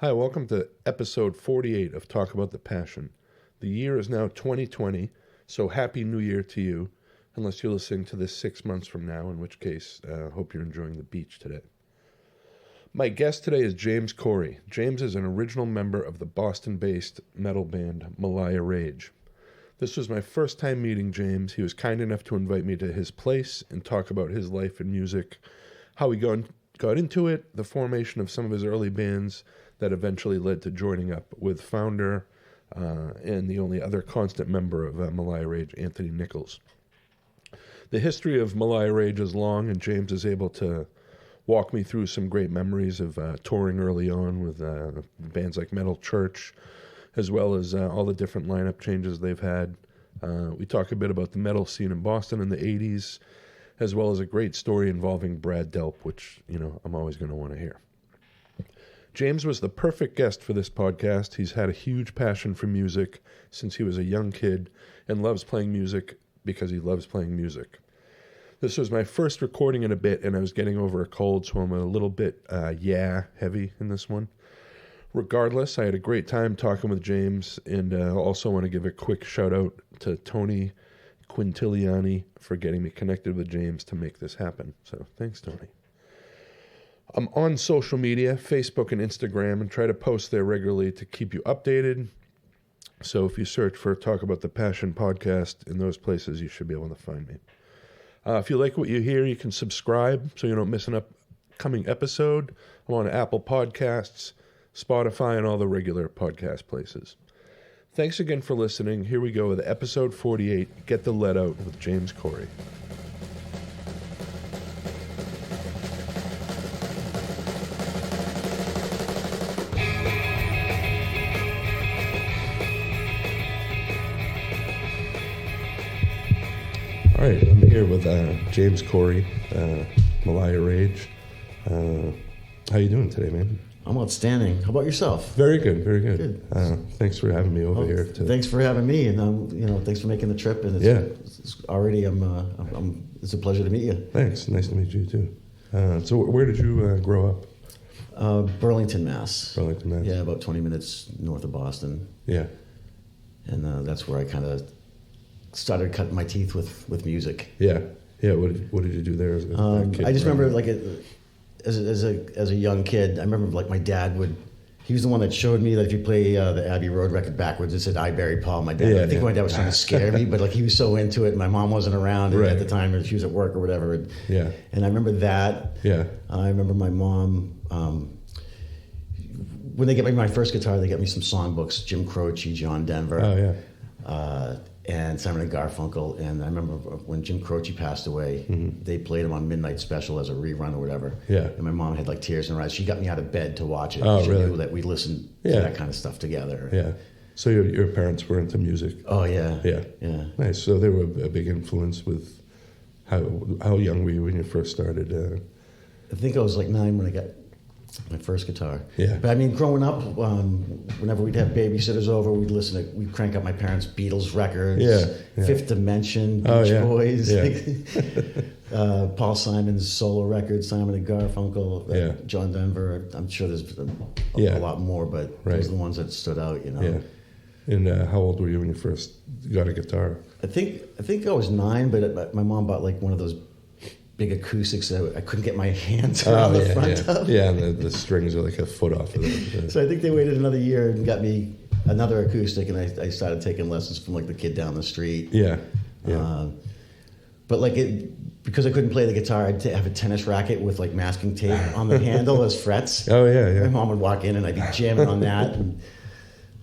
Hi, welcome to episode 48 of Talk About the Passion. The year is now 2020, so happy new year to you, unless you're listening to this 6 months from now, in which case, hope you're enjoying the beach today. My guest today is James Koury. James is an original member of the Boston-based metal band Meliah Rage. This was my first time meeting James. He was kind enough to invite me to his place and talk about his life and music, how he got into it, the formation of some of his early bands that eventually led to joining up with founder and the only other constant member of Meliah Rage, Anthony Nichols. The history of Meliah Rage is long, and James is able to walk me through some great memories of touring early on with bands like Metal Church, as well as all the different lineup changes they've had. We talk a bit about the metal scene in Boston in the 80s, as well as a great story involving Brad Delp, which, I'm always going to want to hear. James was the perfect guest for this podcast. He's had a huge passion for music since he was a young kid and loves playing music because he loves playing music. This was my first recording in a bit, and I was getting over a cold, so I'm a little bit heavy in this one. Regardless, I had a great time talking with James, and I also want to give a quick shout out to Tony Quintiliani for getting me connected with James to make this happen. So thanks, Tony. I'm on social media, Facebook and Instagram, and try to post there regularly to keep you updated. So if you search for Talk About the Passion podcast in those places, you should be able to find me. If you like what you hear, you can subscribe so you don't miss an upcoming episode. I'm on Apple Podcasts, Spotify, and all the regular podcast places. Thanks again for listening. Here we go with episode 48, Get the Lead Out with James Koury. All right, I'm here with James Koury, Meliah Rage. How you doing today, man? I'm outstanding. How about yourself? Very good, very good. Thanks for having me over here. Thanks for having me, and thanks for making the trip. And it's already, it's a pleasure to meet you. Thanks. Nice to meet you too. So, where did you grow up? Burlington, Mass. Burlington, Mass. Yeah, about 20 minutes north of Boston. Yeah. And that's where I kind of started cutting my teeth with music. Yeah. What did you do there as a kid? I just remember as a young kid, I remember my dad he was the one that showed me that if you play the Abbey Road record backwards, it said I Bury Paul. My dad, I think my dad was trying to scare me, but he was so into it, and my mom wasn't around at the time, or she was at work or whatever. And I remember that. Yeah. I remember my mom. When they get me my first guitar, they get me some songbooks, Jim Croce, John Denver. Oh yeah. And Simon and Garfunkel, and I remember when Jim Croce passed away, they played him on Midnight Special as a rerun or whatever. Yeah. And my mom had tears in her eyes. She got me out of bed to watch it. Oh, she really? knew that we listened to that kind of stuff together. Yeah. So your parents were into music? Oh yeah. Yeah. Yeah. Nice. So they were a big influence with how young were you when you first started? I think I was 9 when I got my first guitar. Yeah. But growing up, whenever we'd have babysitters over, we'd crank up my parents' Beatles records. Yeah. Fifth Dimension, Beach Boys. Yeah. Paul Simon's solo records, Simon and Garfunkel, John Denver. I'm sure there's a lot more, but those are the ones that stood out, Yeah. And how old were you when you first got a guitar? I think I was 9, but my mom bought one of those big acoustics that I couldn't get my hands around the front of. Yeah, and the strings are a foot off of it. So I think they waited another year and got me another acoustic, and I started taking lessons from the kid down the street. Yeah. But because I couldn't play the guitar, I'd have a tennis racket with masking tape on the handle as frets. Oh yeah. My mom would walk in and I'd be jamming on that. And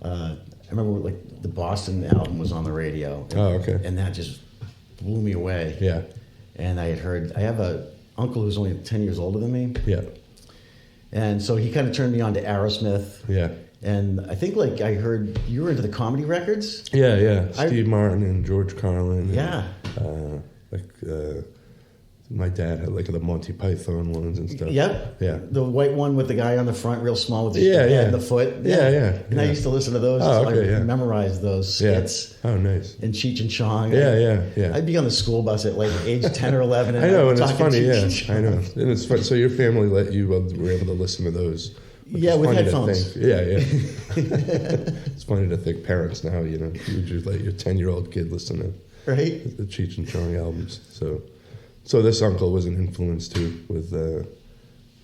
I remember the Boston album was on the radio. And that just blew me away. Yeah. And I have an uncle who's only 10 years older than me. Yeah. And so he kind of turned me on to Aerosmith. Yeah. And I think I heard you were into the comedy records. Yeah. Steve Martin and George Carlin. Yeah. And, my dad had the Monty Python ones and stuff. Yep. Yeah. The white one with the guy on the front, real small with the head and the foot. Yeah. And I used to listen to those. I memorized those skits. Yeah. Oh, nice. And Cheech and Chong. Yeah. I'd be on the school bus at age 10 or 11. And I know, and it's funny. And I know, and it's fun. So your family were able to listen to those Yeah, with headphones. Yeah. It's funny to think parents now, you would just let your 10-year-old kid listen to the Cheech and Chong albums. So this uncle was an influence too with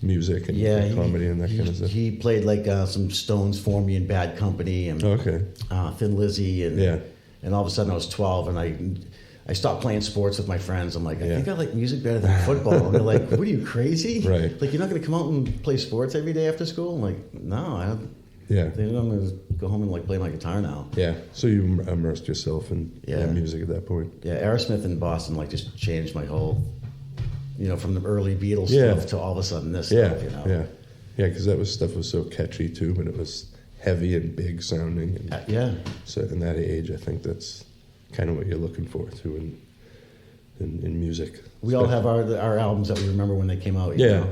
music and comedy and that kind of stuff. He played like some Stones for me in Bad Company and Thin Lizzy and all of a sudden I was 12 and I stopped playing sports with my friends. I'm like, I think I like music better than football. And they're like, what are you, crazy? Right. Like, you're not going to come out and play sports every day after school? I'm like, no, I don't. Yeah. I'm going to go home and like play my guitar now. Yeah. So you immersed yourself in music at that point. Yeah. Aerosmith in Boston like just changed my whole, from the early Beatles stuff to all of a sudden this stuff, Yeah. Yeah, because stuff was so catchy too, but it was heavy and big sounding. And so in that age, I think that's kind of what you're looking for too in music. We all have our albums that we remember when they came out. Yeah.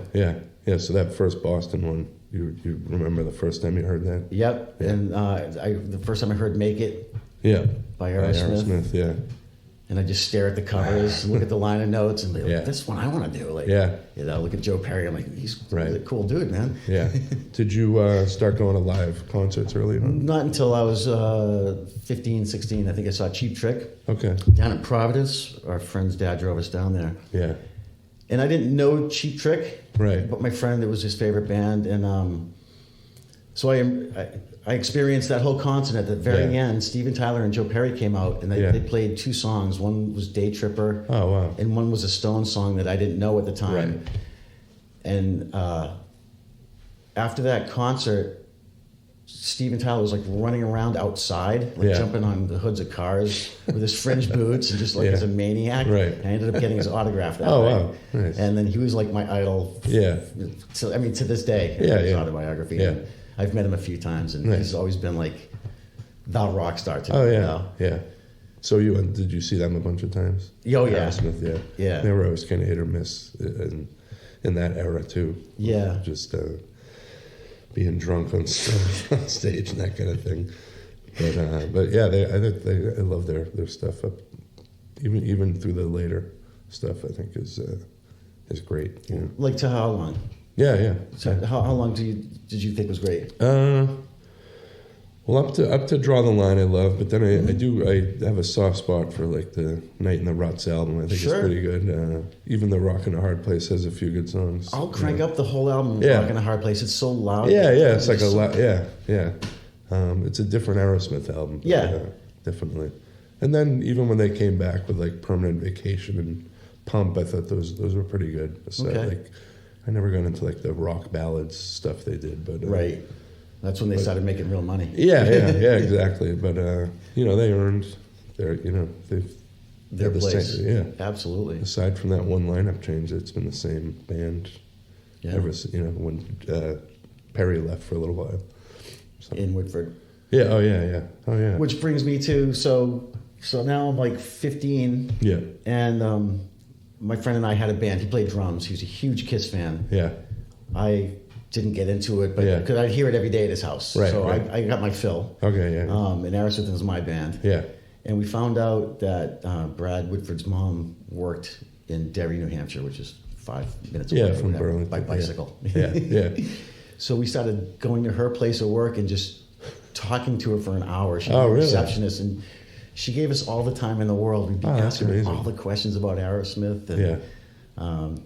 So that first Boston one, you remember the first time you heard that? Yep. Yeah. And the first time I heard "Make It." Yeah. By Aerosmith. Yeah. And I just stare at the covers and look at the liner notes and be like, this one I want to do. Like, look at Joe Perry. I'm like, he's a cool dude, man. Yeah. Did you start going to live concerts early on? Not until I was 15, 16. I think I saw Cheap Trick. Okay. Down in Providence. Our friend's dad drove us down there. Yeah. And I didn't know Cheap Trick. Right. But my friend, it was his favorite band. And so I experienced that whole concert. At the very end, Steven Tyler and Joe Perry came out, and they played two songs. One was Day Tripper, and one was a Stone song that I didn't know at the time. Right. And after that concert, Steven Tyler was like running around outside, jumping on the hoods of cars with his fringe boots and just like as a maniac. Right. I ended up getting his autograph that way. Wow. Nice. And then he was like my idol. Yeah. To this day, his autobiography. Yeah. And I've met him a few times, and he's always been like the rock star to me. Oh yeah, yeah. So did you see them a bunch of times? Oh yeah, Aerosmith, yeah. They were always kind of hit or miss in that era too. Yeah, just being drunk on stage and that kind of thing. But yeah, I love their stuff. Even through the later stuff, I think is great. You know? Like to how long? Yeah. So how long did you think was great? Well, up to Draw the Line, I love, but then I have a soft spot for like the Night in the Ruts album. I think it's pretty good. Even the Rock in a Hard Place has a few good songs. I'll crank up the whole album. Rock in a Hard Place. It's so loud. Yeah. It's like a lot. Yeah. It's a different Aerosmith album. Definitely. And then even when they came back with like Permanent Vacation and Pump, I thought those were pretty good. So like, I never got into like the rock ballads stuff they did, but right. That's when they started making real money. Yeah, exactly. But they earned their place. Same, absolutely. Aside from that one lineup change, it's been the same band ever. When Perry left for a little while. So. In Whitford. Yeah. Oh yeah. Which brings me to so now I'm like 15. Yeah. And my friend and I had a band. He played drums. He was a huge Kiss fan. Yeah. I didn't get into it, but because I'd hear it every day at his house. Right, so I got my fill. Okay, yeah. And Aerosmith was my band. Yeah. And we found out that Brad Whitford's mom worked in Derry, New Hampshire, which is 5 minutes away from Burlington. By bicycle. Yeah. So we started going to her place of work and just talking to her for an hour. She was a receptionist, and she gave us all the time in the world. We'd be asking her all the questions about Aerosmith. And,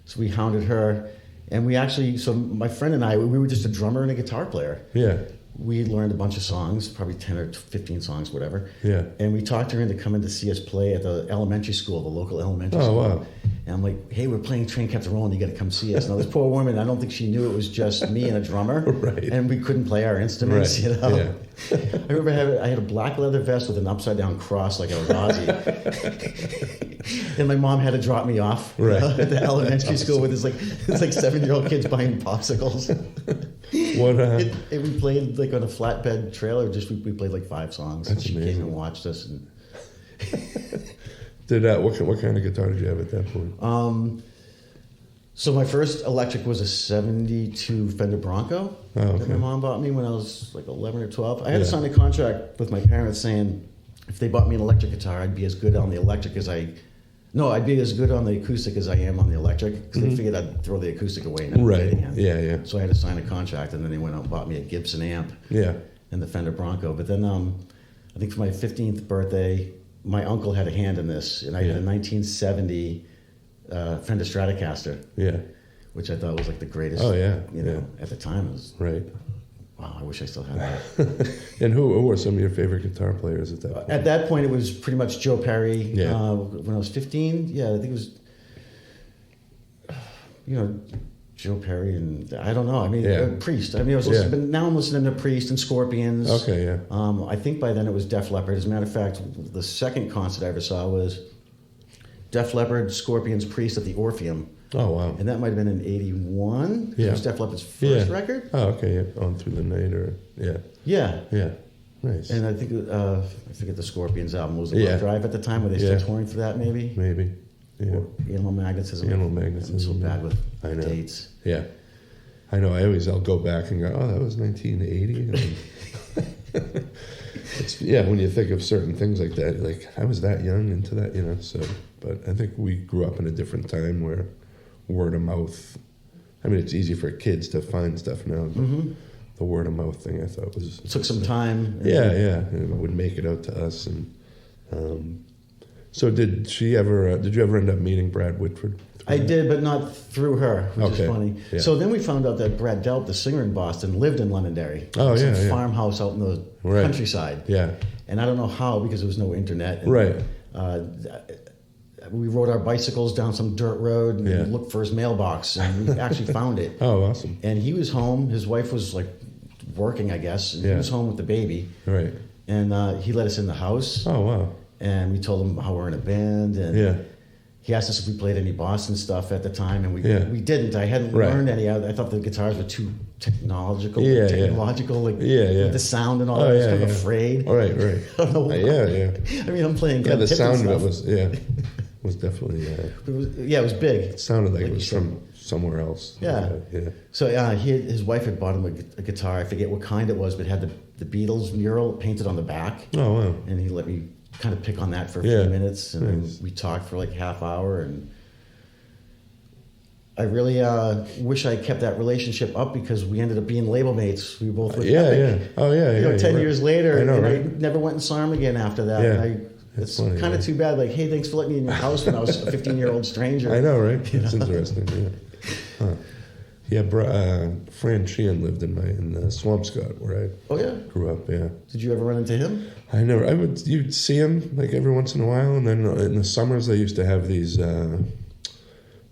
so we hounded her. And we actually, so my friend and I, we were just a drummer and a guitar player. Yeah. We learned a bunch of songs, probably 10 or 15 songs, whatever. Yeah. And we talked her into coming to see us play at the elementary school, the local elementary school. Oh, wow. And I'm like, hey, we're playing Train Kept Rolling, you got to come see us. Now, this poor woman, I don't think she knew it was just me and a drummer. Right. And we couldn't play our instruments, Yeah. I remember I had a black leather vest with an upside-down cross like I was Ozzy. And my mom had to drop me off at the elementary school with this like 7-year-old kids buying popsicles. What? And we played like on a flatbed trailer. We played like 5 songs. That's and she amazing. came and watched us. And Did what kind of guitar did you have at that point? So my first electric was a 72 Fender Bronco that my mom bought me when I was like 11 or 12. I had to sign a contract with my parents saying if they bought me an electric guitar, I'd be as good on the electric as I No, I'd be as good on the acoustic as I am on the electric, because they figured I'd throw the acoustic away. And right. Yeah. So I had to sign a contract, and then they went out and bought me a Gibson amp. Yeah. And the Fender Bronco. But then I think for my 15th birthday, my uncle had a hand in this, and I had a 1970 Fender Stratocaster. Yeah. Which I thought was like the greatest. Oh yeah. At the time it was right. Wow, I wish I still had that. And who were some of your favorite guitar players at that point? At that point, it was pretty much Joe Perry. Yeah. When I was 15, I think it was, Joe Perry and I don't know. I mean, Priest. I mean, I was listening, but now I'm listening to Priest and Scorpions. Okay, yeah. I think by then it was Def Leppard. As a matter of fact, the second concert I ever saw was Def Leppard, Scorpions, Priest at the Orpheum. Oh, wow. And that might have been in 81. Yeah. It was Def Leppard's first record. Oh, okay. Yeah. On Through the Night or, Yeah. Yeah. Nice. And I think, I forget the Scorpions album. Was it Love Drive at the time? Were they still touring for that, maybe? Maybe. Yeah. Or Animal Magnetism. Animal Magnetism. I'm so bad with dates. Yeah. I know. I'll go back and go, oh, that was 1980. When you think of certain things like that, like I was that young into that, so, but I think we grew up in a different time where word of mouth, I mean, it's easy for kids to find stuff now, but the word of mouth thing I thought was... It took some time. And it would make it out to us. And so did you ever end up meeting Brad Whitford? I did, but not through her, which is funny. Yeah. So then we found out that Brad Delp, the singer in Boston, lived in Londonderry. Oh, yeah, Some farmhouse out in the countryside. Yeah. And I don't know how, because there was no internet. And, right. We rode our bicycles down some dirt road and looked for his mailbox, and we actually found it. Oh, awesome. And he was home. His wife was like working, I guess. And he was home with the baby. Right. And he let us in the house. Oh, wow. And we told him how we're in a band. And he asked us if we played any Boston stuff at the time, and we didn't. I hadn't learned any. I thought the guitars were too technological, like with the sound and all that. I was kind of afraid. Right. I don't know why. I mean, I'm playing. Yeah, the sound of it was definitely. It was big. It sounded like it was from somewhere else. Yeah. So his wife had bought him a guitar. I forget what kind it was, but it had the Beatles mural painted on the back. Oh wow! And he let me kind of pick on that for a few minutes, and then we talked for like half hour, and I really wish I kept that relationship up, because we ended up being label mates. We were both with Epic. Oh yeah. 10 years later, I know, and right? I never went and saw him again after that. Yeah. It's kind of too bad. Like, hey, thanks for letting me in your house when I was a 15-year-old stranger. I know, right? That's interesting. Yeah. Fran Sheehan lived in the Swampscott where I grew up. Yeah. Did you ever run into him? You'd see him like every once in a while, and then in the summers they used to have these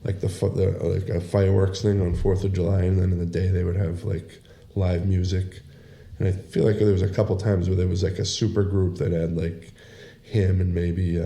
like a fireworks thing on 4th of July, and then in the day they would have like live music. And I feel like there was a couple times where there was like a super group that had like him and maybe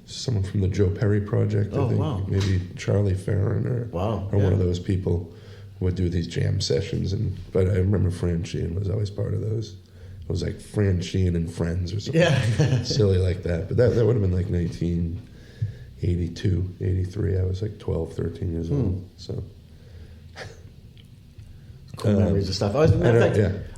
someone from the Joe Perry Project. I think. Wow. Maybe Charlie Farron or one of those people would do these jam sessions. But I remember Fran Sheehan was always part of those. It was like Fran Sheehan and Friends or something silly like that. But that would have been like 1982, 83. I was like 12, 13 years old. So cool memories and stuff.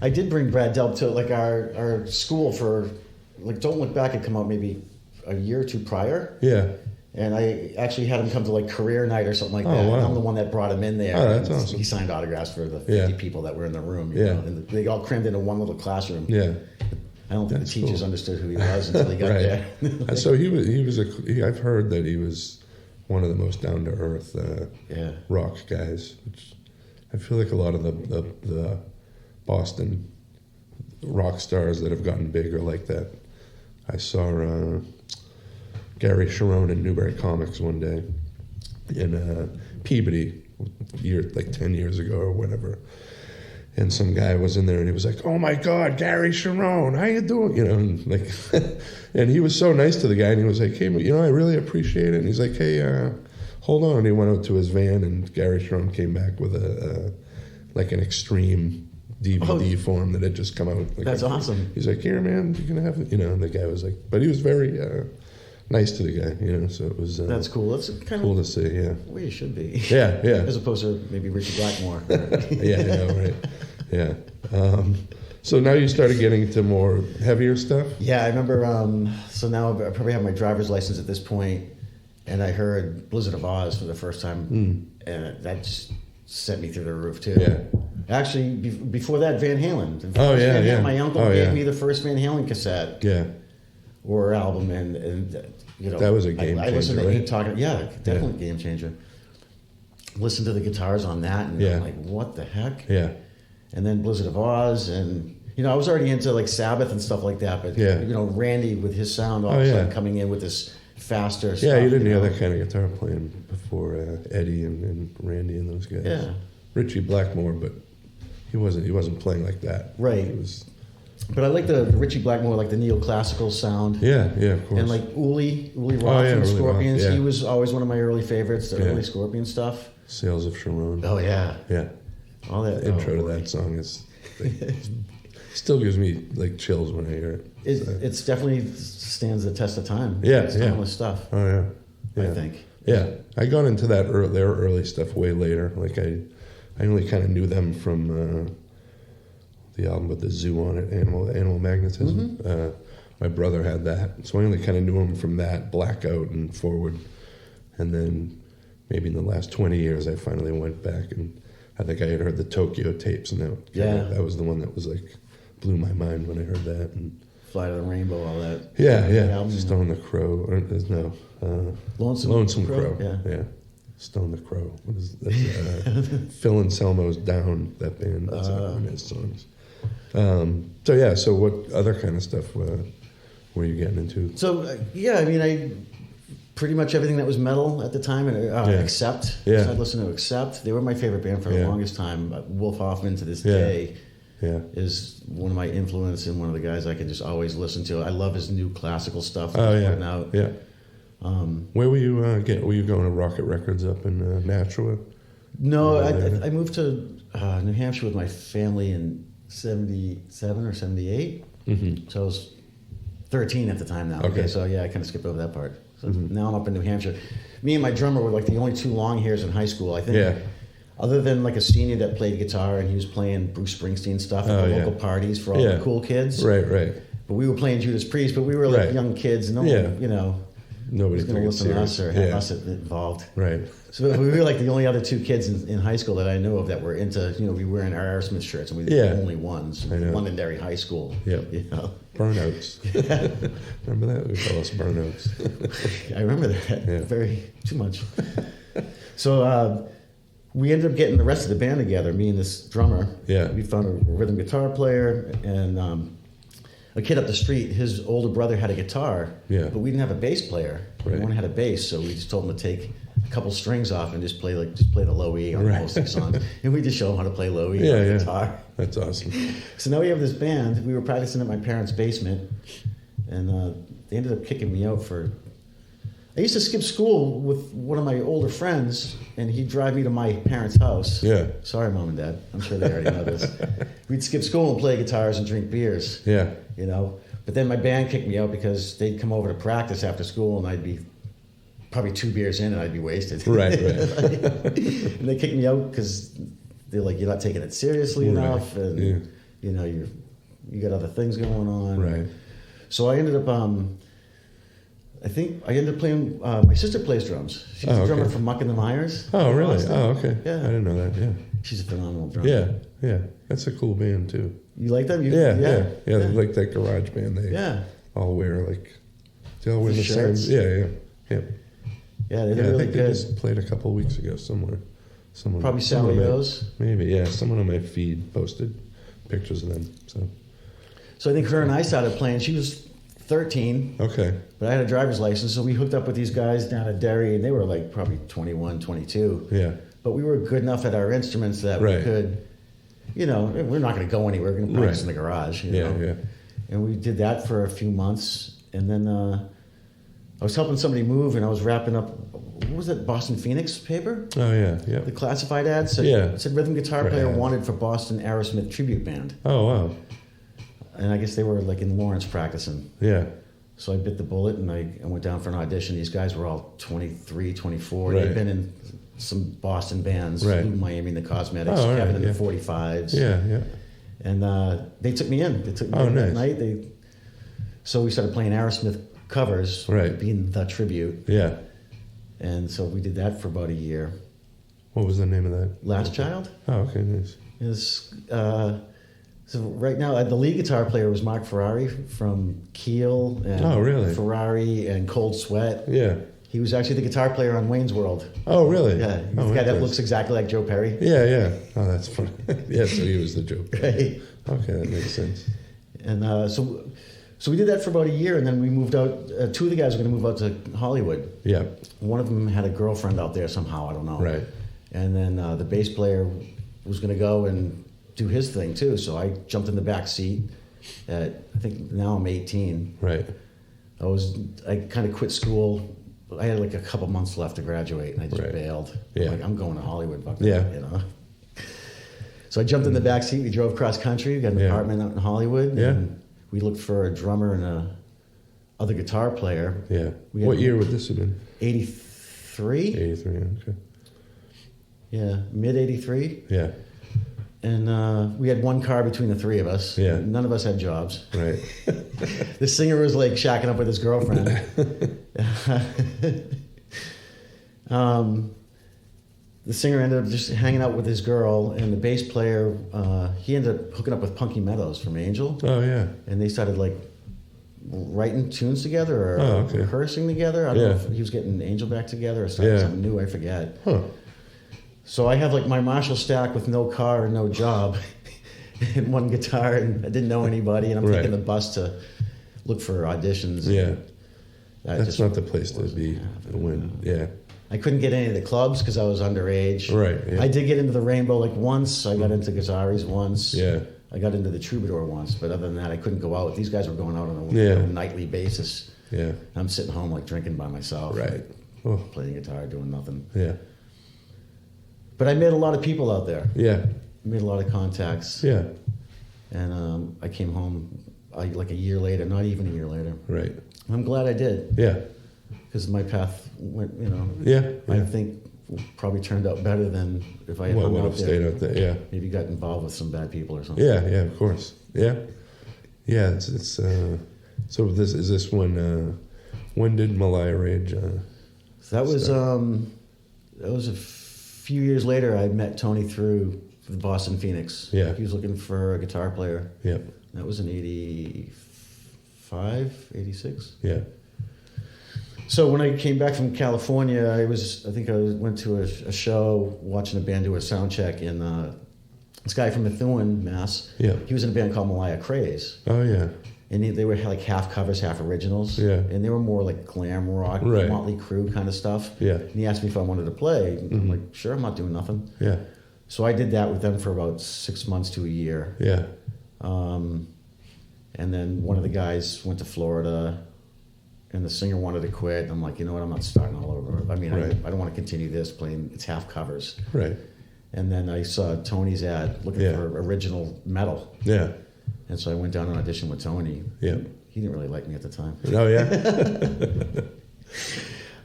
I did bring Brad Delp to like our school for like Don't Look Back had come out maybe a year or two prior. Yeah. And I actually had him come to like career night or something like that. Wow. And I'm the one that brought him in there. Oh, that's awesome. He signed autographs for the 50 people that were in the room. You know? And they all crammed into one little classroom. Yeah. I don't think the teachers understood who he was until he got there. So I've heard that he was one of the most down to earth rock guys. Which I feel like a lot of the Boston rock stars that have gotten big are like that. I saw Gary Sharon in Newbury Comics one day in Peabody, like 10 years ago or whatever. And some guy was in there and he was like, "Oh my God, Gary Sharon, how you doing?" You know, and like, and he was so nice to the guy, and he was like, "Hey, I really appreciate it." And he's like, "Hey, hold on." And he went out to his van, and Gary Sharon came back with like an Extreme DVD form that had just come out. Like, that's awesome. He's like, "Here, man, you can have it." And the guy was like, but he was very nice to the guy, so it was. That's cool. That's kind cool of to see. Yeah, the way it should be. Yeah. As opposed to maybe Richard Blackmore. Yeah, I know, right. Yeah. So now you started getting into more heavier stuff? Yeah, I remember. So now I probably have my driver's license at this point. and I heard Blizzard of Oz for the first time, and that just sent me through the roof too. Yeah. Actually, before that, Van Halen. My uncle gave me the first Van Halen cassette. Yeah. Or album, and you know, that was a game changer. I listened to right? him talking. Yeah, definitely game changer. Listened to the guitars on that, and I'm like, what the heck? Yeah. And then Blizzard of Oz, and you know, I was already into like Sabbath and stuff like that, but you know, Randy with his sound all of a sudden coming in with this faster stuff. Yeah, you didn't hear that kind of guitar playing before Eddie and Randy and those guys. Yeah. Richie Blackmore, but he wasn't playing like that. Right. He was. But I like the Richie Blackmore, like the neoclassical sound. Yeah, of course. And like Uli Roth from the Scorpions. Roth, he was always one of my early favorites, the early Scorpion stuff. Sales of Sharon. Oh, yeah. Yeah. All that. The intro to that song is still gives me like chills when I hear it. It's definitely stands the test of time. Yeah, it's timeless stuff. Oh, yeah. I think. Yeah. I got into that their early stuff way later. Like I only kind of knew them from the album with the zoo on it, Animal Magnetism. Mm-hmm. My brother had that, so I only kind of knew him from that, Blackout and forward. And then maybe in the last 20 years, I finally went back, and I think I had heard the Tokyo tapes, and that was the one that was like blew my mind when I heard that. And Fly to the Rainbow, all that. Yeah. Stone the Crow. Lonesome Crow. Yeah. Stone the Crow. What is that? Phil Anselmo's Down, that band. That's one of his songs. So what other kind of stuff were you getting into? So, I mean, I pretty much everything that was metal at the time, and Accept. Yeah. So I'd listen to Accept. They were my favorite band for the longest time. Wolf Hoffman to this day is one of my influence and one of the guys I can just always listen to. I love his new classical stuff. Putting out. Yeah. Where were you were you going to Rocket Records up in Nashua? No, I moved to New Hampshire with my family in 77 or 78. Mm-hmm. So I was 13 at the time now. Okay. So I kind of skipped over that part. So now I'm up in New Hampshire. Me and my drummer were like the only two long hairs in high school, I think. Yeah. Other than like a senior that played guitar, and he was playing Bruce Springsteen stuff at the local parties for all the cool kids. Right. But we were playing Judas Priest, but we were like young kids. No one, nobody was going to listen to us or have us involved. Right. So we were like the only other two kids in high school that I knew of that were into, we were wearing our Aerosmith shirts, and we were the only ones. Londonderry High School. Yeah. Burnouts. Remember that? We call us burnouts. I remember that. Yeah. Very too much. So we ended up getting the rest of the band together, me and this drummer. Yeah. We found a rhythm guitar player and a kid up the street. His older brother had a guitar, but we didn't have a bass player. Right. One had a bass, so we just told him to take a couple strings off and just play the low E on most of the songs. And we just show him how to play low E on the guitar. That's awesome. So now we have this band. We were practicing at my parents' basement, and they ended up kicking me out for... I used to skip school with one of my older friends, and he'd drive me to my parents' house. Yeah. Sorry, Mom and Dad. I'm sure they already know this. We'd skip school and play guitars and drink beers. Yeah. But then my band kicked me out because they'd come over to practice after school, and I'd be probably 2 beers in, and I'd be wasted. Right. And they kicked me out because they're like, you're not taking it seriously enough, and you got other things going on. Right. So I ended up... I think I ended up playing. My sister plays drums. She's a drummer for Muck and the Myers. Oh, really? Boston. Oh, okay. Yeah, I didn't know that. Yeah, she's a phenomenal drummer. Yeah. That's a cool band too. You like them? Yeah. They like that garage band. They all wear they all wear the shirts. Same. Yeah. Yeah, they're really I think good. They just played a couple of weeks ago somewhere. Probably Sally knows. Maybe, yeah. Someone on my feed posted pictures of them. So I think her and I started playing. She was 13. Okay. But I had a driver's license, so we hooked up with these guys down at Derry, and they were like probably 21, 22. Yeah. But we were good enough at our instruments that we could, we're not going to go anywhere. We're going to practice in the garage. Yeah. And we did that for a few months, and then I was helping somebody move, and I was wrapping up, what was that, Boston Phoenix paper? Oh, yeah. The classified ad said, it said rhythm guitar player wanted for Boston Aerosmith tribute band. Oh, wow. And I guess they were like in Lawrence practicing. Yeah. So I bit the bullet, and I went down for an audition. These guys were all 23, 24. Right. They'd been in some Boston bands, Blue Miami and the Cosmetics, Kevin and the 45s. Yeah. And they took me in. They took me in that night. So we started playing Aerosmith covers, being the tribute. Yeah. And so we did that for about a year. What was the name of that? Last Child. Oh, okay, nice. So right now, the lead guitar player was Mark Ferrari from Keel and Ferrari and Cold Sweat. Yeah. He was actually the guitar player on Wayne's World. Oh, really? Yeah. The guy that looks exactly like Joe Perry. Yeah. Oh, that's funny. Yeah, so he was the Joe Perry. Right. Okay, that makes sense. And so we did that for about a year, and then we moved out. Two of the guys were going to move out to Hollywood. Yeah. One of them had a girlfriend out there somehow, I don't know. Right. And then the bass player was going to go and do his thing too. So I jumped in the back seat I think now I'm 18. Right. I kind of quit school. I had like a couple months left to graduate, and I just bailed. Yeah. I'm going to Hollywood. Yeah. So I jumped in the back seat. We drove cross country. We got an apartment out in Hollywood. Yeah. And we looked for a drummer and a other guitar player. Yeah. What year would this have been? 83. 83. Okay. Yeah, mid 83. Yeah. And we had one car between the three of us. Yeah. None of us had jobs. Right. The singer was like shacking up with his girlfriend. The singer ended up just hanging out with his girl, and the bass player, he ended up hooking up with Punky Meadows from Angel. Oh, yeah. And they started like writing tunes together or rehearsing together. I don't know if he was getting Angel back together or something new, I forget. Huh. So I have like my Marshall stack with no car and no job and one guitar, and I didn't know anybody, and I'm taking the bus to look for auditions. Yeah. That's not the place to be when, I couldn't get any of the clubs because I was underage. Right. Yeah. I did get into the Rainbow like once. I got into Gazzari's once. Yeah. I got into the Troubadour once, but other than that, I couldn't go out. These guys were going out on a nightly basis. Yeah. I'm sitting home like drinking by myself. Right. Playing guitar, doing nothing. Yeah. But I met a lot of people out there. Yeah. Made a lot of contacts. Yeah. And I came home like a year later, not even a year later. Right. I'm glad I did. Yeah. Because my path went, Yeah. I think probably turned out better than if I had would have stayed out there. Yeah. Maybe got involved with some bad people or something. Yeah. Yeah. Of course. Yeah. Yeah. It's so this is this when did Meliah Rage? So that was a few years later. I met Tony through the Boston Phoenix. Yeah. He was looking for a guitar player. Yeah. That was in 85, 86. Yeah. So when I came back from California, I went to a show watching a band do a sound check in this guy from Methuen, Mass. Yeah. He was in a band called Meliah Craze. Oh yeah. And they were like half covers, half originals. Yeah. And they were more like glam rock, Motley Crue kind of stuff. Yeah. And he asked me if I wanted to play. I'm like, sure, I'm not doing nothing. Yeah. So I did that with them for about 6 months to a year. Yeah. And then one of the guys went to Florida, and the singer wanted to quit. And I'm like, you know what? I'm not starting all over. I mean, I don't want to continue this playing. It's half covers. Right. And then I saw Tony's ad looking for original metal. Yeah. And so I went down and auditioned with Tony. Yeah. He didn't really like me at the time. Oh, yeah?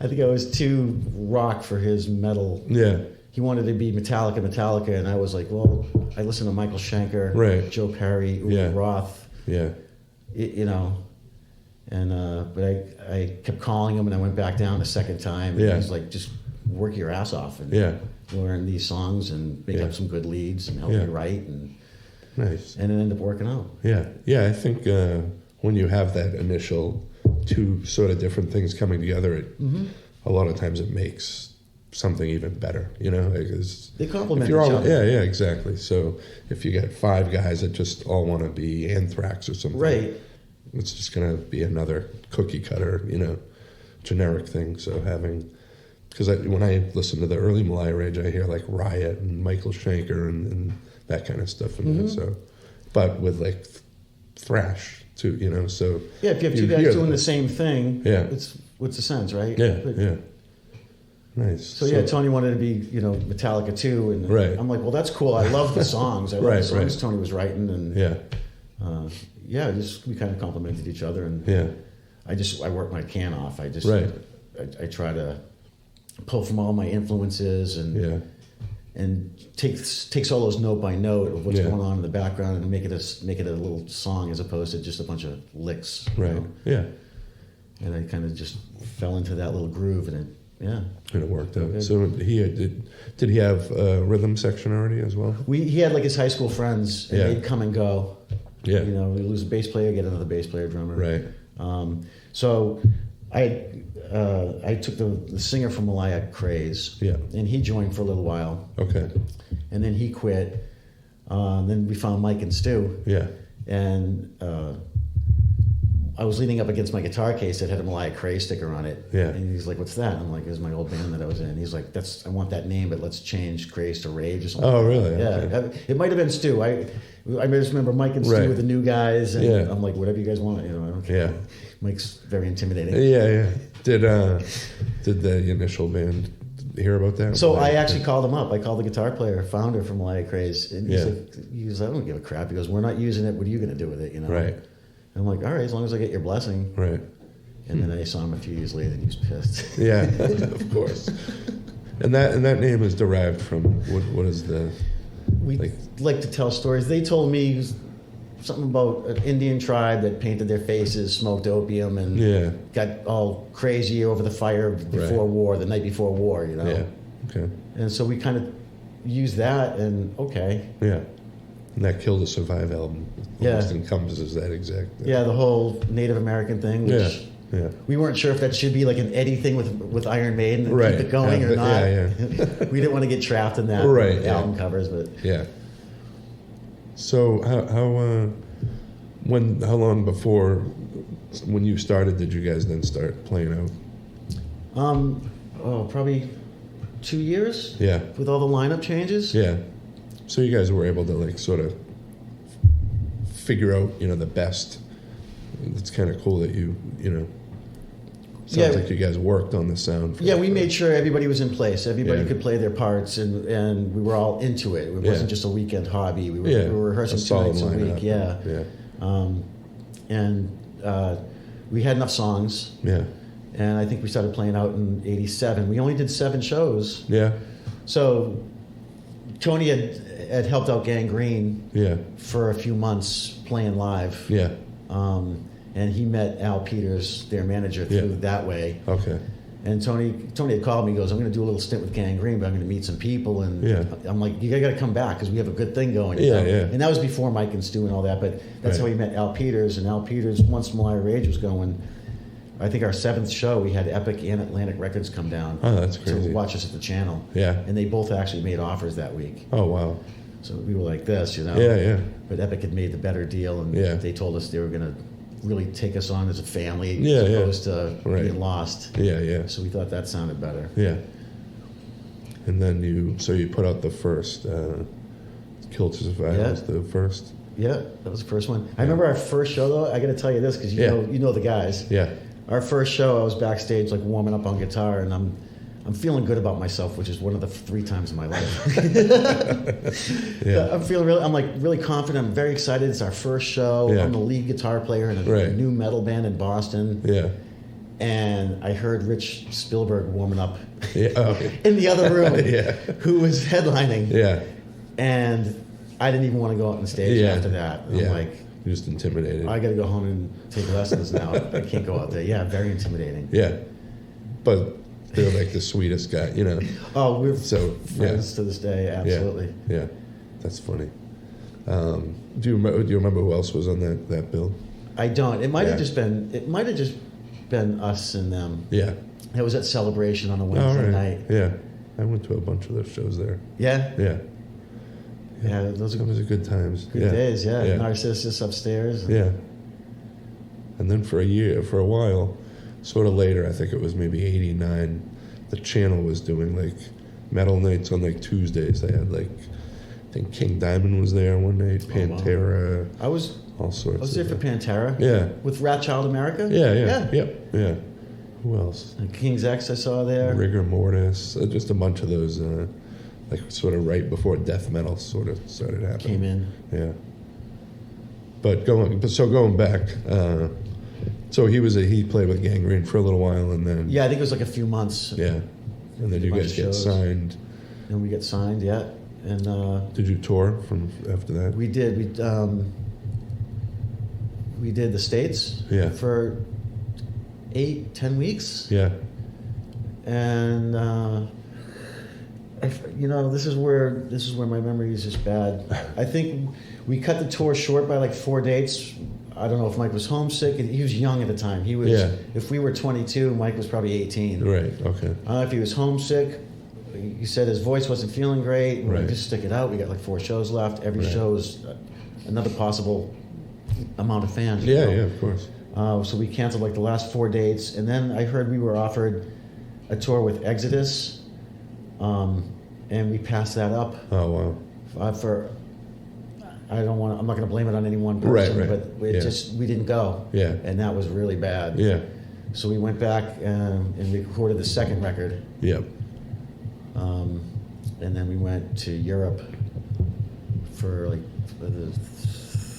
I think I was too rock for his metal. Yeah. He wanted to be Metallica, and I was like, well, I listened to Michael Schenker, Joe Perry, Uwe Roth. Yeah. And but I kept calling him, and I went back down a second time. And he was like, just work your ass off and learn these songs and make up some good leads and help me write. And nice. And it ended up working out. Yeah. Yeah, I think when you have that initial two sort of different things coming together, a lot of times it makes something even better, they complement each other. Yeah, exactly. So if you get 5 guys that just all want to be Anthrax or something, it's just going to be another cookie cutter, generic thing. So because when I listen to the early Meliah Rage, I hear like Riot and Michael Schenker and that kind of stuff. And so, but with like thrash too, So yeah, if you have 2 guys doing the same thing, what's the sense, right? Yeah, yeah. Nice. So Tony wanted to be, Metallica too, and I'm like, well, that's cool. I love the songs. I love the songs Tony was writing, and we kind of complimented each other, and I work my can off. I try to pull from all my influences and take solos note by note of what's going on in the background and make it a little song as opposed to just a bunch of licks. Right. Yeah. And I kind of just fell into that little groove, and Yeah. And it worked out. Good. So did he have a rhythm section already as well? He had like his high school friends, and they'd come and go. Yeah. You know, we lose a bass player, get another bass player, drummer. Right. So I took the singer from Meliah Rage. Yeah. And he joined for a little while. Okay. And then he quit. Then we found Mike and Stu. Yeah. And I was leaning up against my guitar case that had a Meliah Rage sticker on it. Yeah. And he's like, "What's that?" I'm like, "It was my old band that I was in." He's like, "I want that name, but let's change Craze to Rage or something." Oh, really? Yeah. Okay. It might have been Stu. I just remember Mike and Stu were the new guys, and I'm like, "Whatever you guys want, you know, I don't care." Yeah. Mike's very intimidating. Yeah. Did the initial band hear about that? So I actually called him up. I called the guitar player, founder from Meliah Rage, and he's like, "I don't give a crap." He goes, "We're not using it. What are you going to do with it?" You know. Right. I'm like, "All right, as long as I get your blessing." Right. And then I saw him a few years later, and he was pissed. Yeah, of course. And that name is derived from what is the? We like to tell stories. They told me something about an Indian tribe that painted their faces, smoked opium, and got all crazy over the fire before war, the night before war. You know. Yeah. Okay. And so we kind of used that, and Yeah. And that Kill to Survive album almost encompasses that exact thing. Yeah, the whole Native American thing, which we weren't sure if that should be like an Eddie thing with Iron Maiden and keep it going or not. We didn't want to get trapped in that album covers, but So how long before when you started did you guys then start playing out? Probably 2 years. Yeah. With all the lineup changes. Yeah. So you guys were able to like sort of figure out, the best. It's kind of cool that you know. Sounds like you guys worked on the sound. We made sure everybody was in place. Everybody could play their parts, and we were all into it. It wasn't just a weekend hobby. We were rehearsing 2 nights a week. We had enough songs. Yeah. And I think we started playing out in '87. We only did 7 shows. Yeah. So Tony had helped out Gangrene for a few months playing live. Yeah. And he met Al Peters, their manager, through that way. Okay. And Tony had called me. He goes, "I'm going to do a little stint with Gangrene, but I'm going to meet some people." And I'm like, "You got to come back because we have a good thing going." And that was before Mike and Stu and all that. But that's how he met Al Peters. And Al Peters, once Meliah Rage was going, I think our 7th show, we had Epic and Atlantic Records come down. Oh, that's crazy. To watch us at the channel. Yeah. And they both actually made offers that week. Oh, wow. So we were like this, Yeah. But Epic had made the better deal, and they told us they were going to really take us on as a family as opposed to being lost. Yeah. So we thought that sounded better. Yeah. And then you put out the first Kill to Survive was the first. Yeah, that was the first one. I remember our first show though. I got to tell you this because you know the guys. Yeah. Our first show, I was backstage like warming up on guitar, and I'm feeling good about myself, which is one of the 3 times in my life. I'm like really confident. I'm very excited. It's our first show. I'm the lead guitar player in a new metal band in Boston. Yeah. And I heard Rich Spielberg warming up in the other room, who was headlining. Yeah. And I didn't even want to go out on stage after that. I'm like, you're just intimidated. I got to go home and take lessons now. I can't go out there. Yeah, very intimidating. Yeah. But they're like the sweetest guy, Oh, we're friends to this day, absolutely. Yeah. That's funny. Do you remember who else was on that bill? I don't. It might have just been us and them. Yeah. It was at Celebration on a Wednesday night. Yeah. I went to a bunch of those shows there. Yeah? Yeah. Yeah, those are good times. Good days, yeah. Narcissus upstairs. Yeah. And then for a while, sort of later, I think it was maybe 89, the channel was doing like metal nights on like Tuesdays. They had like, I think King Diamond was there one night, Pantera. I was all sorts. I was there for Pantera. Yeah. With Rat Child America? Yeah. Who else? And King's X I saw there. Rigor Mortis. Just a bunch of those, like sort of right before death metal sort of started happening. Came in. Yeah. But going back, so he played with Gangrene for a little while, and then I think it was like a few months. Yeah, and then you guys get signed. And we get signed, and did you tour from after that? We did. We did the States. Yeah. For 8-10 weeks. Yeah. And this is where my memory is just bad. I think we cut the tour short by like 4 dates. I don't know if Mike was homesick. He was young at the time. He was. Yeah. If we were 22, Mike was probably 18. Right. Okay. I don't know if he was homesick. He said his voice wasn't feeling great. Right. We just stick it out. We got like 4 shows left. Every show is another possible amount of fans. Yeah. Yeah. Of course. So we canceled like the last 4 dates, and then I heard we were offered a tour with Exodus, and we passed that up. Oh wow! I'm not going to blame it on any one person, right. but we didn't go. Yeah. And that was really bad. Yeah. So we went back and we recorded the second record. Yep. And then we went to Europe for like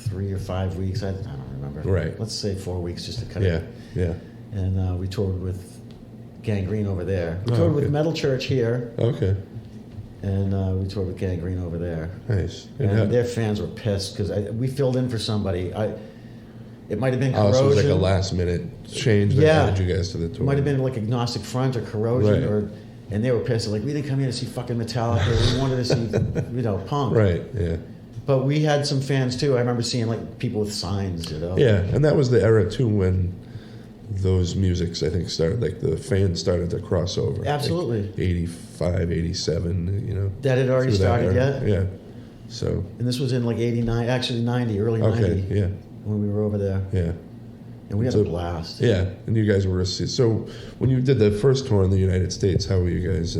3 or 5 weeks. I don't remember. Right. Let's say 4 weeks just to cut it. Yeah. And we toured with Gangrene over there. We toured with Metal Church here. Okay. And we toured with Gangrene over there. Nice. And their fans were pissed because we filled in for somebody. It might have been Corrosion. So it was like a last minute change that added you guys to the tour. It might have been like Agnostic Front or Corrosion, and they were pissed. Like, we didn't come here to see fucking Metallica. We wanted to see, punk. Right. Yeah. But we had some fans too. I remember seeing like people with signs. Yeah, and that was the era too when those musics, I think, started, like the fans started to cross over. Absolutely. Like 85, 87, That had already started, Yeah. So. And this was in like 89, actually 90, early 90. Okay, yeah. When we were over there. Yeah. And we had a blast. Yeah, and you guys were received. So when you did the first tour in the United States, how were you guys